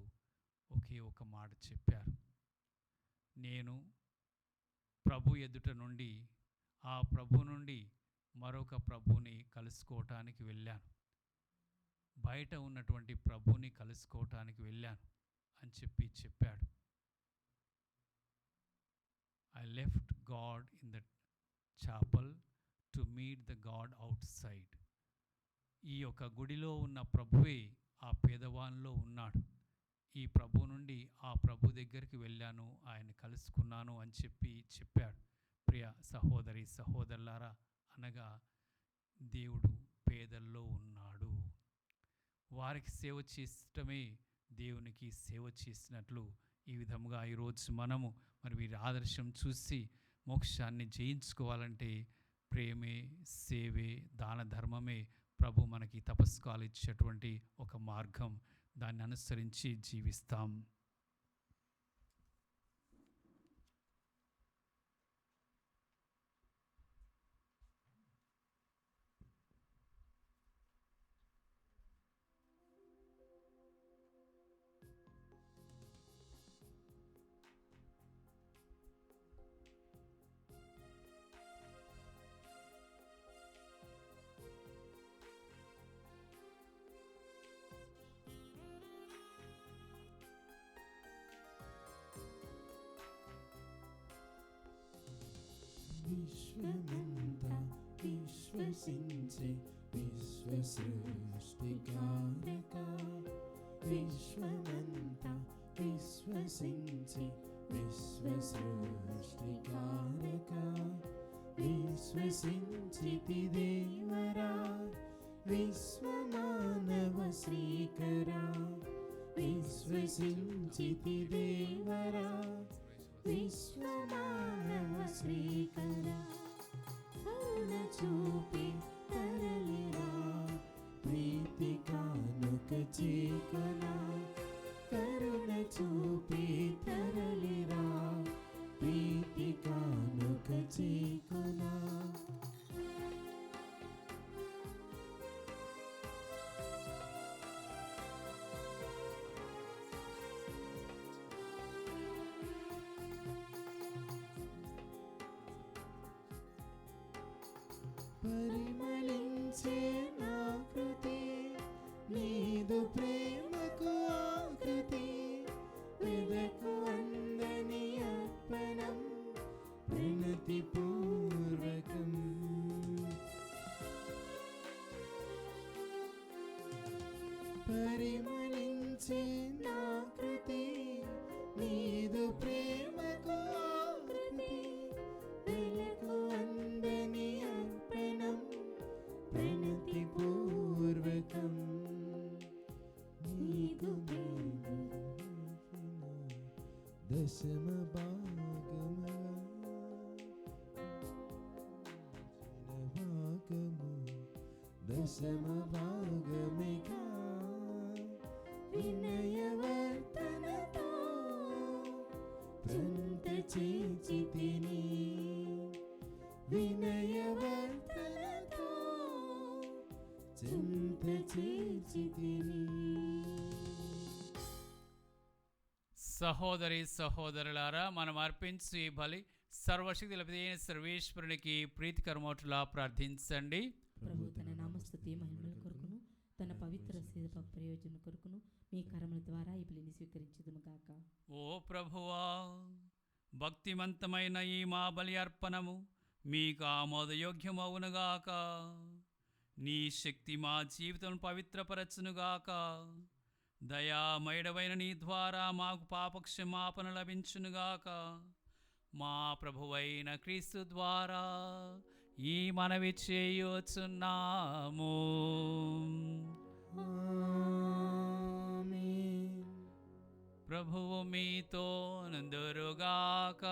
ఒకే ఒక మాట చెప్పారు, నేను ప్రభు ఎదుట నుండి ఆ ప్రభు నుండి మరొక ప్రభుని కలుసుకోవటానికి వెళ్ళాను, బయట ఉన్నటువంటి ప్రభుని కలుసుకోవటానికి వెళ్ళాను అని చెప్పాడు. I left God in the chapel to meet the God outside. ఈ యొక్క గుడిలో ఉన్న ప్రభువే ఆ పేదవానిలో ఉన్నాడు. ఈ ప్రభు నుండి ఆ ప్రభు దగ్గరికి వెళ్ళాను, ఆయన కలుసుకున్నాను అని చెప్పాడు. ప్రియ సహోదరి సహోదరులారా, అనగా దేవుడు పేదల్లో ఉన్నాడు. వారికి సేవ చేయటమే దేవునికి సేవ చేసినట్లు ఈ విధముగా ఈరోజు మనము మరి వీరి ఆదర్శం చూసి మోక్షాన్ని జయించుకోవాలంటే ప్రేమే, సేవే, దాన ధర్మమే ప్రభు మనకి తపస్కాలు ఇచ్చేటువంటి ఒక మార్గం. దాన్ని అనుసరించి జీవిస్తాం. విశ్వమంతా విశ్వసించే విశ్వసృష్టికారక, విశ్వమంతా విశ్వసించే విశ్వసృష్టికారక, విశ్వసించితి దేవరా విశ్వమానవ శ్రీకరా, విశ్వసించితి దేవరా విశ్వమానవ శ్రీకరా, కరుణ చూపి తరలిరా ప్రీతి కానుక చీకనా, కరుణ చూపి తరలిరా ప్రీతి కానుక చీకనా. పరిమళించే నా కృతి నీదు ప్రేమకు ఆకృతి వెదకు అందని అర్పణం ప్రణతి పూర్వకం పరిమళించే నా కృతి నీదు ప్రేమకు ఆకృతి వెదకు అందని అర్పణం ప్రణతి పూర్వకం నీదు దశమ భాగము దశమ భాగమిగా వినయవర్తనతో ప్రంత చేచితిని వినయవర్తనతో చింత చేచితిని. సహోదరి సహోదరులారా, మనం అర్పించు ఈ బలి సర్వశక్తి లభిదైన సర్వేశ్వరునికి ప్రీతికరమోటులా ప్రార్థించండి. ప్రభు తన నామస్తుతి మహిమల కొరకును తన పవిత్ర సేవ ప్రయోజనం కొరకును మీ కరముల ద్వారా ఈ బలిని స్వీకరించుదును గాక. ఓ ప్రభువా, భక్తిమంతమైన ఈ మా బలి అర్పణము మీకు ఆమోదయోగ్యమవునుగాక. నీ శక్తి మా జీవితం పవిత్రపరచునుగాక. దయామయుడవైన నీ ద్వారా మాకు పాపక్షమాపణ లభించునుగాక. మా ప్రభువైన క్రీస్తు ద్వారా ఈ మనవి చేయుచున్నాము. ఆమేన్. ప్రభువు మీతో నందురుగాక.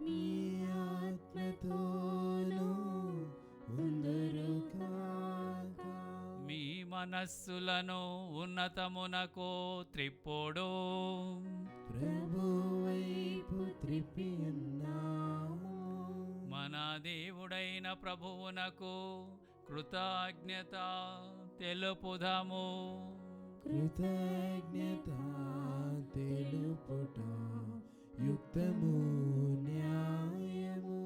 మీ ఆత్మతోనూ ఉందురుగాక. మీ మనస్సులను ఉన్నతమునకు త్రిప్పుడు. ప్రభువైపు త్రిప్పి ఉన్నాము. మన దేవుడైన ప్రభువునకు కృతజ్ఞత తెలుపుదము. కృతజ్ఞత తెలుపుట యుక్తము న్యాయము.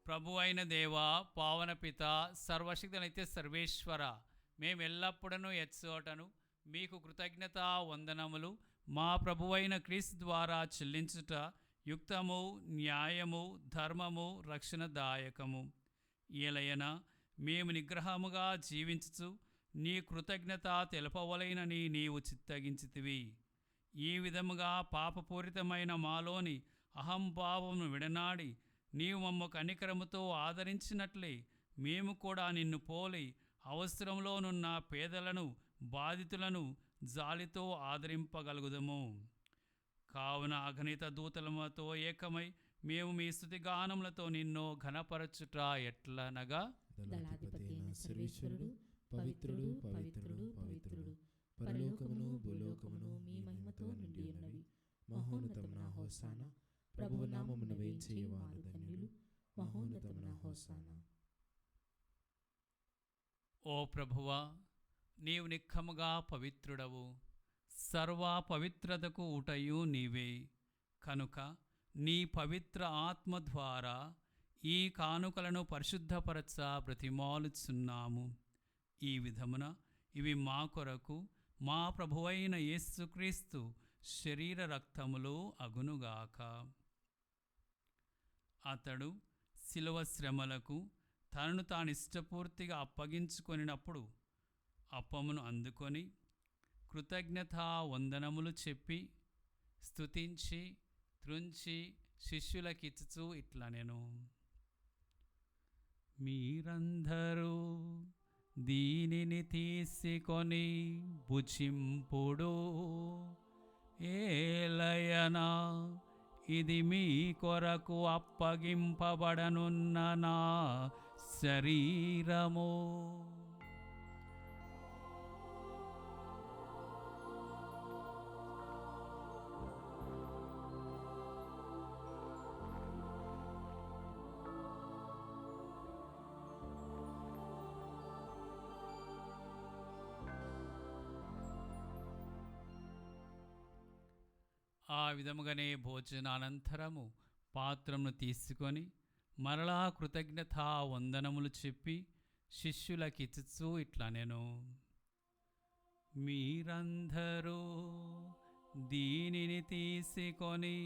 ప్రభు అయిన దేవ, పావన పిత, సర్వశక్తి నిత్య సర్వేశ్వర, మేమెల్లప్పుడూ ఎచ్చోటను మీకు కృతజ్ఞత వందనములు మా ప్రభువైన క్రీస్తు ద్వారా చెల్లించుట యుక్తము, న్యాయము, ధర్మము, రక్షణదాయకము. ఏలయన మేము నిగ్రహముగా జీవించుచు నీ కృతజ్ఞత తెలపవలైనని నీవు చిత్తగించితివి. ఈ విధముగా పాపపూరితమైన మాలోని అహంభావమును విడనాడి నీవు మమ్మ కనికరముతో ఆదరించినట్లే మేము కూడా నిన్ను పోలి అవసరంలోనున్న పేదలను, బాధితులను జాలితో ఆదరింపగలుగుదము. కావున అగణిత దూతలతో ఏకమై మేము మీ స్తుతిగానములతో నిన్ను ఘనపరచుట ఎట్లనగా, దళాధిపతి అయిన సర్వేశ్వరుడు పవిత్రుడు పవిత్రుడు పవిత్రుడు, పరలోకమును భూలోకమును మీ మహిమతో నిండి ఉన్నవి. మహోన్నతమున హోసానా, ప్రభువు నామమున వేంచేయువారు ధన్యులు. మహోన్నతమున హోసానా. ఓ ప్రభువా, నీవు నిక్కముగా పవిత్రుడవు, సర్వ పవిత్రతకు ఊటయు నీవే. కనుక నీ పవిత్ర ఆత్మ ద్వారా ఈ కానుకలను పరిశుద్ధపరచ బ్రతిమాలుచున్నాము. ఈ విధమున ఇవి మా కొరకు మా ప్రభువైన యేసుక్రీస్తు శరీర రక్తములు అగునుగాక. అతడు శిలువ శ్రమలకు తనను తానిష్టపూర్తిగా అప్పగించుకొనినప్పుడు అప్పమును అందుకొని కృతజ్ఞతా వందనములు చెప్పి స్తుతించి త్రుంచి శిష్యులకిచ్చుచూ ఇట్లనెను: మీరందరూ దీనిని తీసుకొని భుజింపుడు. ఏలయనా ఇది మీ కొరకు అప్పగింపబడనున్న నా శరీరము. ఆ విధముగానే భోజనానంతరము పాత్రను తీసుకొని మరలా కృతజ్ఞతా వందనములు చెప్పి శిష్యులకిచ్చుచూ ఇట్లా నేను మీరందరూ దీనిని తీసుకొని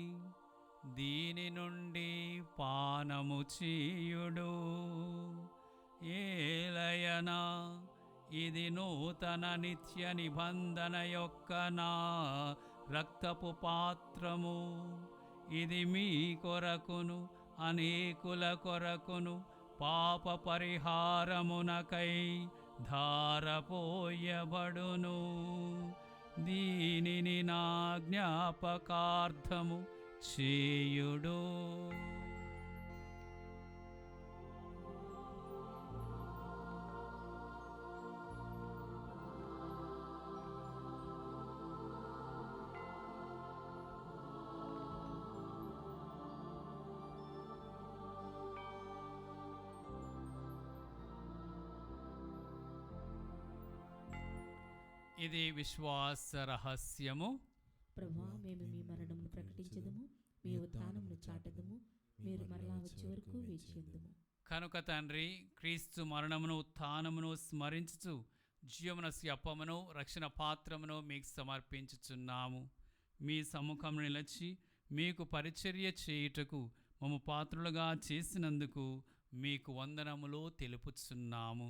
దీని నుండి పానము చేయుడు. ఏలయనా ఇది నూతన నిత్య నిబంధన యొక్క నా రక్తపు పాత్రము. ఇది మీ కొరకును అనేకుల కొరకును పాప పరిహారమునకై ధారపోయబడును. దీనిని నా జ్ఞాపకార్థము చేయుడు. ఇది విశ్వాస రహస్యము. ప్రభువా, మేము మీ మరణమును ప్రకటించదము, మీ ఉత్థానమును చాటదము, మీరు మరలా వచ్చే వరకు వేచియుందుము. కనుక తండ్రి, క్రీస్తు మరణమును ఉత్థానమును స్మరించుచు జీవమునస్సు అప్పమును రక్షణ పాత్రమును మీకు సమర్పించుచున్నాము. మీ సముఖం నిలిచి మీకు పరిచర్య చేయుటకు మమ్ము పాత్రులుగా చేసినందుకు మీకు వందనములు తెలుపుచున్నాము.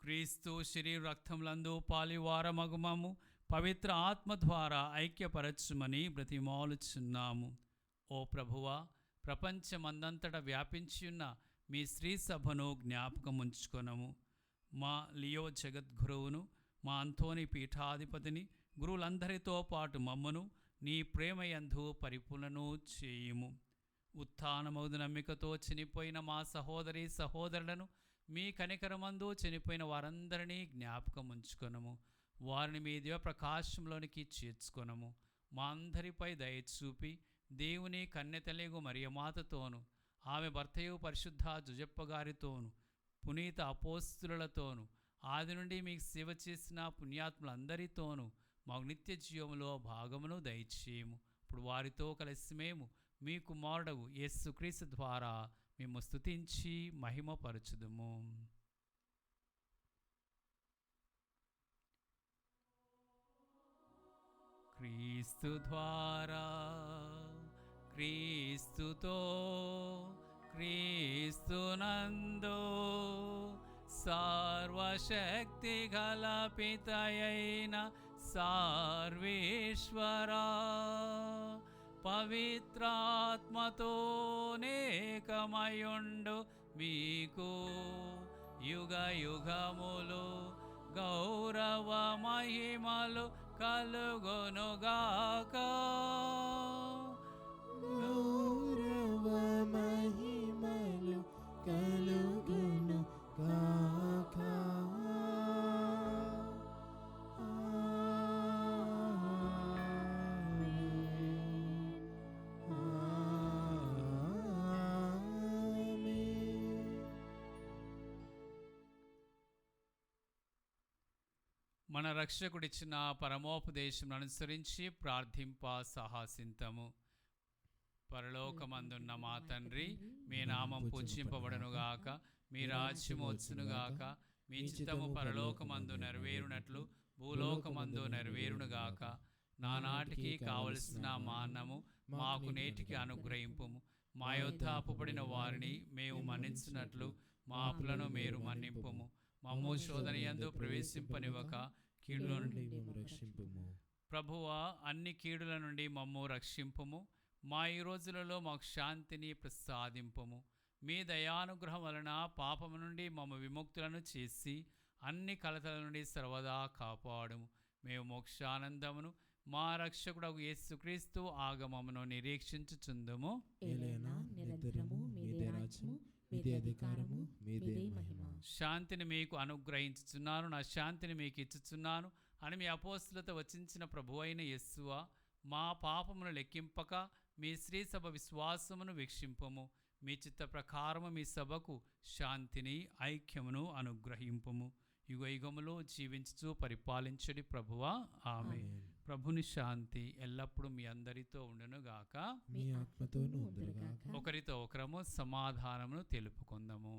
క్రీస్తు శరీర రక్తములందు పాలివారమగుమము పవిత్ర ఆత్మ ద్వారా ఐక్యపరచుమని బ్రతిమాలుచున్నాము. ఓ ప్రభువా, ప్రపంచమందంతట వ్యాపించియున్న మీ శ్రీ సభను జ్ఞాపకం ఉంచుకొనము. మా లియో జగద్గురువును, మా అంతోని పీఠాధిపతిని, గురువులందరితో పాటు మమ్మను నీ ప్రేమయందు పరిపూర్ణను చేయుము. ఉత్థానమౌదు నమ్మికతో చనిపోయిన మా సహోదరి సహోదరులను మీ కనికరమందు చనిపోయిన వారందరినీ జ్ఞాపకం ఉంచుకొనము. వారిని మీ దివ్య ప్రకాశంలోనికి చేర్చుకొనము. మా అందరిపై దయచూపి దేవుని కన్యతల్లిగు మరియమాతతోను, ఆమె భర్తయు పరిశుద్ధ జుజప్ప గారితోను, పునీత అపోస్తులతోను, ఆది నుండి మీకు సేవ చేసిన పుణ్యాత్ములందరితోనూ మాకు నిత్య జీవములో భాగమును దయచేయము. ఇప్పుడు వారితో కలిసి మేము మీ కుమారుడవు యేసుక్రీస్తు ద్వారా మేము స్తుతించి మహిమపరచుదుము. క్రీస్తు ద్వారా, క్రీస్తుతో, క్రీస్తునందు సర్వశక్తి గల పితయైన సర్వేశ్వరా, పవిత్రాత్మతో నేకమయుండు మీకు యుగ యుగములు గౌరవ మహిమలు కలుగునుగాక. గౌరవ మహిమలు కలుగును గాక. మన రక్షకుడిచ్చిన పరమోపదేశం అనుసరించి ప్రార్థింప సాహసింతము. పరలోకమందున్న మా తండ్రి, మీ నామం పూజింపబడునుగాక, మీ రాజ్యము వచ్చునుగాక, మీ చిత్తము పరలోకమందు నెరవేరునట్లు భూలోకమందు నెరవేరునుగాక. నానాటికి కావలసిన మా అన్నము మాకు నేటికి అనుగ్రహింపుము. మా యొద్ద అప్పుబడిన వారిని మేము మన్నించినట్లు మా అప్పులను మీరు మన్నింపుము. మమ్ము శోధనయందు ప్రవేశింపనివ్వక కీడుల నుండి రక్షింపుము. ప్రభువా, అన్ని కీడుల నుండి మమ్ము రక్షింపుము. మా ఈ రోజులలో మాకు శాంతిని ప్రసాదింపుము. మీ దయానుగ్రహం వలన పాపము నుండి మమ్ము విముక్తులను చేసి అన్ని కలతల నుండి సర్వదా కాపాడుము. మేము మోక్షానందమును మా రక్షకుడగు యేసుక్రీస్తు ఆగమమును నిరీక్షించుచుందుము. ఏలైనా నిరంతరము మీదే రాజ్యము, మీదే అధికారము, మీదే మహిమ. శాంతిని మీకు అనుగ్రహించుచున్నాను, నా శాంతిని మీకు ఇచ్చుచున్నాను అని మీ అపోస్తులతో వచించిన ప్రభువైన యేసువా, మా పాపమును లెక్కింపక మీ శ్రీ సభ విశ్వాసమును వీక్షింపము. మీ చిత్త ప్రకారము మీ సభకు శాంతిని ఐక్యమును అనుగ్రహింపము. యుగ యుగములో జీవించుచు పరిపాలించడి ప్రభువా. ఆమేన్. ప్రభుని శాంతి ఎల్లప్పుడూ మీ అందరితో ఉండునుగాక. మీ ఆత్మతోనూ ఉందురుగాక. ఒకరితో ఒకరము సమాధానమును తెలుపుకుందాము.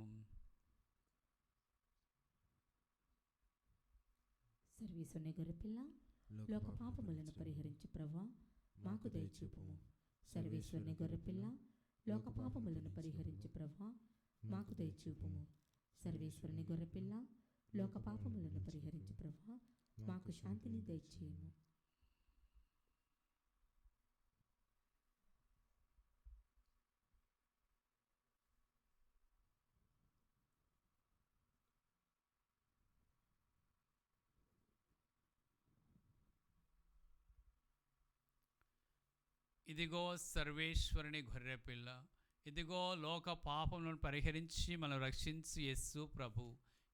సర్వేశ్వరుని గొర్రెపిల్ల, లోక పాపములను పరిహరించి ప్రభువా మాకు దయచూపుము. సర్వేశ్వరుని గొర్రెపిల్ల, లోక పాపములను పరిహరించి ప్రభువా మాకు దయచూపుము. సర్వేశ్వరుని గొర్రెపిల్ల, లోక పాపములను పరిహరించి ప్రభువా మాకు శాంతిని దయచేయుము. ఇదిగో సర్వేశ్వరుని గొర్రెపిల్ల, ఇదిగో లోక పాపములను పరిహరించి మనం రక్షించి యేసు ప్రభు.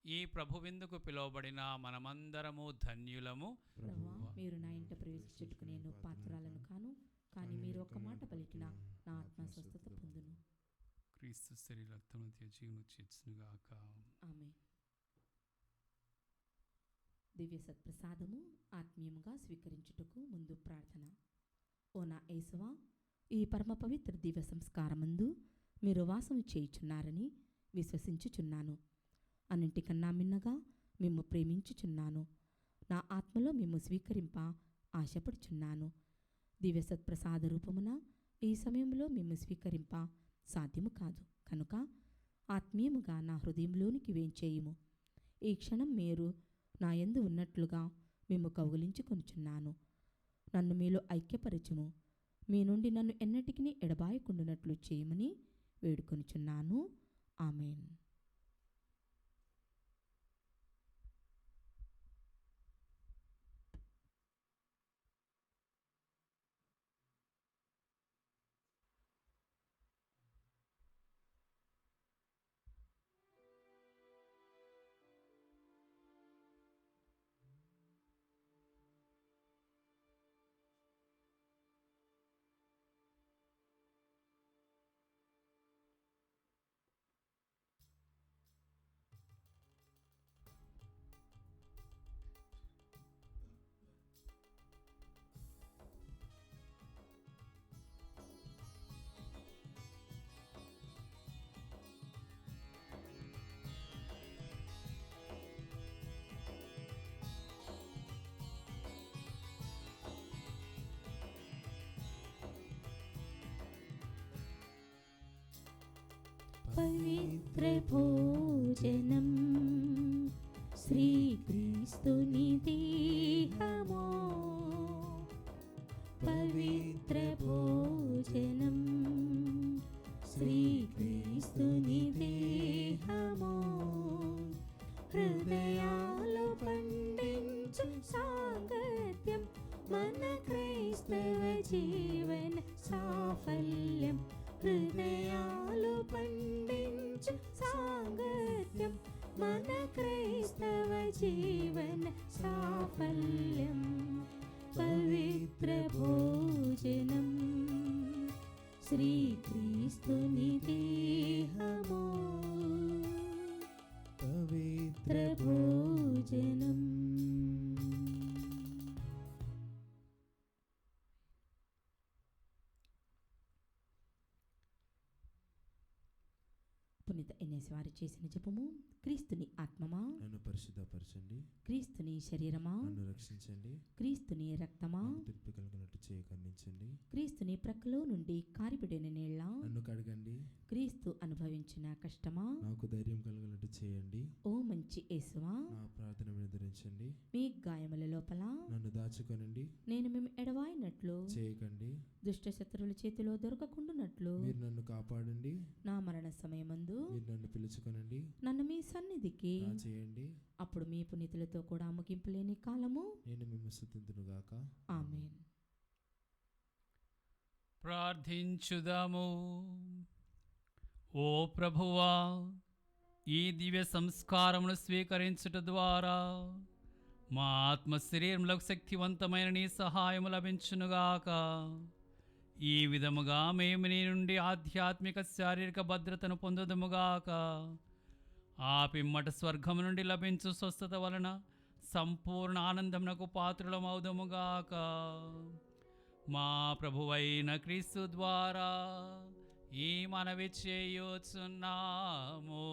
ఈ ప్రభు విందుకు పిలువబడిన మనమందరము ధన్యులము. ప్రభువా మీరు నా ఇంట ప్రవేశించుటకు నేను పాత్రాలను కాను, కానీ మీరు ఒక్క మాట పలికిన నా ఆత్మ స్వస్థత పొందును. క్రీస్తు శరీర రక్తమును జీవను చేర్చునుగాక. ఆమేన్. దివ్య సత్ప్రసాదము ఆత్మీయముగా స్వీకరించుటకు ముందు ప్రార్థన. ఓ నా యేసువా, ఈ పరమ పవిత్ర దివ్య సంస్కారమందు మీరు వాసము చేయుచున్నారని విశ్వసించుచున్నాను. అన్నింటికన్నా మిన్నగా మిమ్ము ప్రేమించుచున్నాను. నా ఆత్మలో మిమ్ము స్వీకరింప ఆశపడుచున్నాను. దివ్య సత్ప్రసాద రూపమున ఈ సమయంలో మిమ్ము స్వీకరింప సాధ్యము కాదు కనుక ఆత్మీయముగా నా హృదయంలోనికి వేంచేయుము. ఈ క్షణం మీరు నా యందు ఉన్నట్లుగా మిమ్ము కౌగిలించుకొనుచున్నాను. నన్ను మీలో ఐక్యపరచుము. మీ నుండి నన్ను ఎన్నటికీ ఎడబాయకుండునట్లు చేయమని వేడుకొనుచున్నాను. ఆమేన్. పవిత్ర భోజనం శ్రీక్రీస్తుని దేహము. పవిత్ర భోజనం శ్రీక్రీస్తుని దేహము. హృదయాలు పండించు సాంగత్యం మన క్రైస్తవ జీవన సాఫల్యం. హృదయాలు పండించు సాంగత్యం మన క్రైస్తవ జీవన సాఫల్యం. పవిత్ర భోజనం శ్రీక్రీస్తుని దేహము. పవిత్ర భోజనం. పునీత ఎన్ఎస్ వారు చేసిన జపము. క్రీస్తుని ఆత్మమా నన్ను పరిశుద్ధపరచండి. క్రీస్తుని శరీరమా నన్ను రక్షించండి. క్రీస్తుని రక్తమా నాకు తీర్పు కలిగినట్టు చేయ కరుణించండి. క్రీస్తుని ప్రక్కలో నుండి కారిబడిన నీళ్ళ నన్ను కడగండి. క్రీస్తు అనుభవించిన కష్టమా నాకు ధైర్యం కలిగినట్టు చేయండి. ఓ మంచి యేసువా నా ప్రార్థన వినదరించండి. మీ గాయముల లోపల నన్ను దాచుకొనండి. నేను మేము ఎడవాయినట్లు చేయకండి. దుష్ట శత్రువుల చేతిలో దొరకకుండునట్లు మీరు నన్ను కాపాడండి. నా మరణ సమయమందు మీరు నన్ను పిలుచుకొనండి. నన్ను మీ సన్నిధికి నా చేయండి. అప్పుడు మీ పునీతులతో కూడా ముగింపులేని కాలము నేను మిమ్ము స్తుతింతునుగాక. ఆమేన్. ప్రార్థించుదాము. ఓ ప్రభువా, ఈ దివ్య సంస్కారమును స్వీకరించుట ద్వారా మా ఆత్మ శరీరములకు శక్తివంతమైన నీ సహాయము లభించునుగాక. ఈ విధముగా మేము నీ నుండి ఆధ్యాత్మిక శారీరక భద్రతను పొందుదుముగాక. ఆ పిమ్మట స్వర్గము నుండి లభించు స్వస్థత వలన సంపూర్ణ ఆనందమునకు పాత్రులమవుదుముగాక. మా ప్రభువైన క్రీస్తు ద్వారా ఈ మనవి చేయుచున్నాము.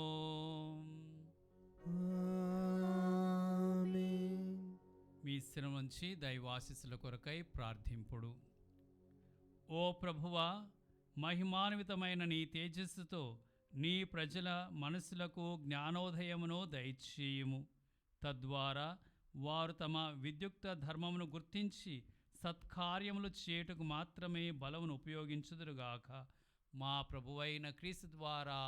ఆమేన్. మీ స్థిరం నుంచి దైవాశీస్సుల కొరకై ప్రార్థింపుడు. ఓ ప్రభువా, మహిమాన్వితమైన నీ తేజస్సుతో నీ ప్రజల మనసులకు జ్ఞానోదయమును దయచేయుము. తద్వారా వారు తమ విద్యుక్త ధర్మమును గుర్తించి సత్కార్యములు చేయుటకు మాత్రమే బలమును ఉపయోగించుదురుగాక. మా ప్రభువైన క్రీస్తు ద్వారా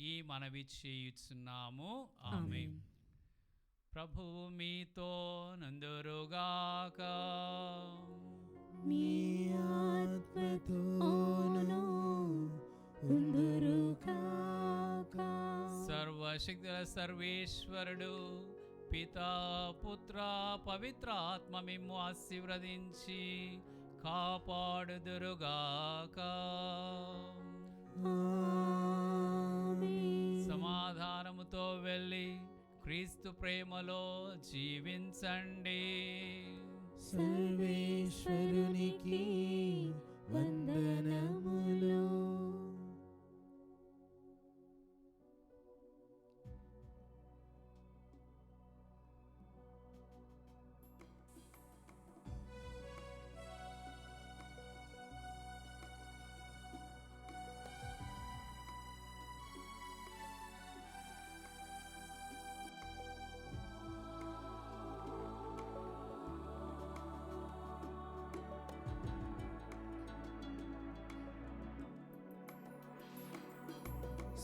ఈ మనవి చేయుచున్నాము. ఆమేన్. ప్రభువు మీతో నందురుగాక. నీ ఆత్మతోనూ ఉందురుగాక. సర్వశక్తుల సర్వేశ్వరుడు పితా పుత్ర పవిత్ర ఆత్మ మిమ్ము ఆశీర్వదించి కాపాడుదురుగాక. ఆమేన్. సమాధానముతో వెళ్ళి క్రీస్తు ప్రేమలో జీవించండి. సర్వేశ్వరునికి వందనములు.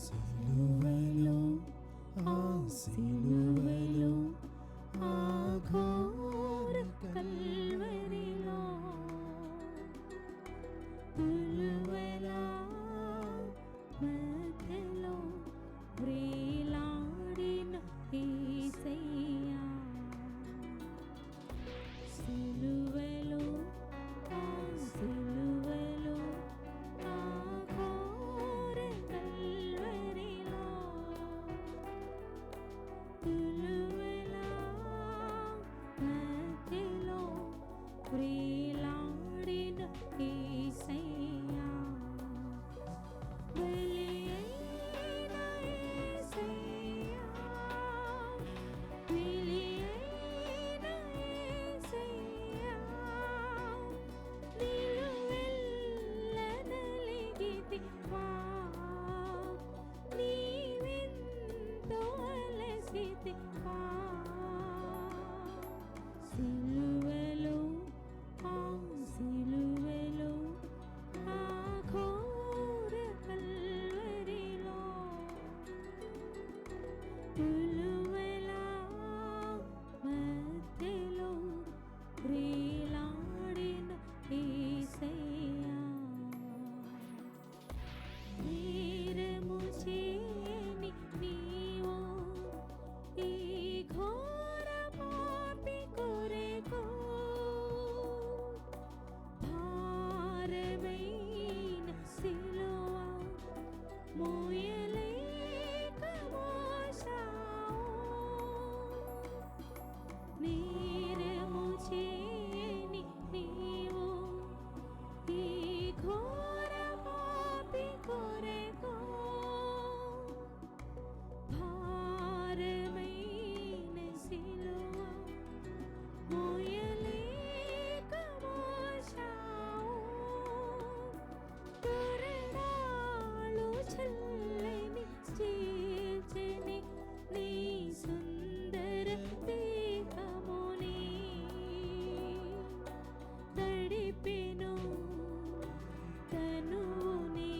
సిలువలో సిలువలో ఆ ఘోర కల్వరిలో పులువల మధ్యలో వ్రేలాడిన యేసయ్యా. సిలువలో సిలువలో ఆ ఘోర కల్వరిలో పులువల మధ్యలో వ్రేలాడిన యేసయ్యా. బలియైన యేసయ్యా, బలియైన యేసయ్యా, నిలువెల్ల నలిగితివా, నీవెంతో అలసితివా. సిలువలో సిలువలో ఆ ఘోర కల్వరిలో పులువల మధ్యలో వ్రేలాడిన యేసయ్యా. నేరము చేయని నీవు ఈ ఘోర పాపి కొరకు భారమైన సిలువ మోయలేక మోసావు. నేరము చేయని నీవు ఈ ఘోర పాపి కొరకు భారమైన సిలువ మోయలేక మోసావు. తురడాలు చల్లని చేర్చని నీ సుందర దేహముని తడిపెను తనుని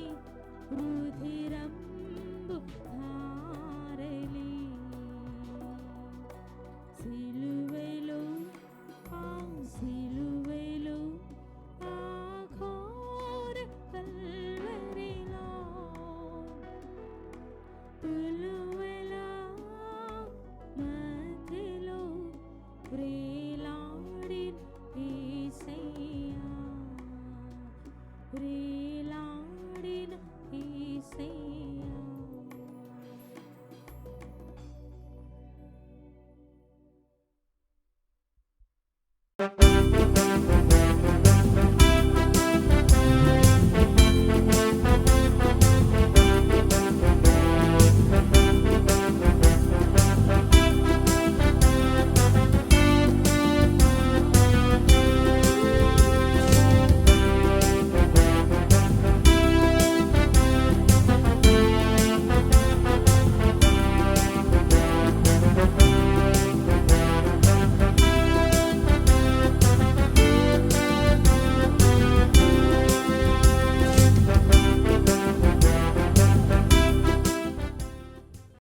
రుధిరంబు ధారలి. సిలువలో సిలువలో ఆ ఘోర కల్వరిలో పులువల మధ్యలో వ్రేలాడిన యేసయ్యా, వ్రేలాడిన యేసయ్యా. ఆ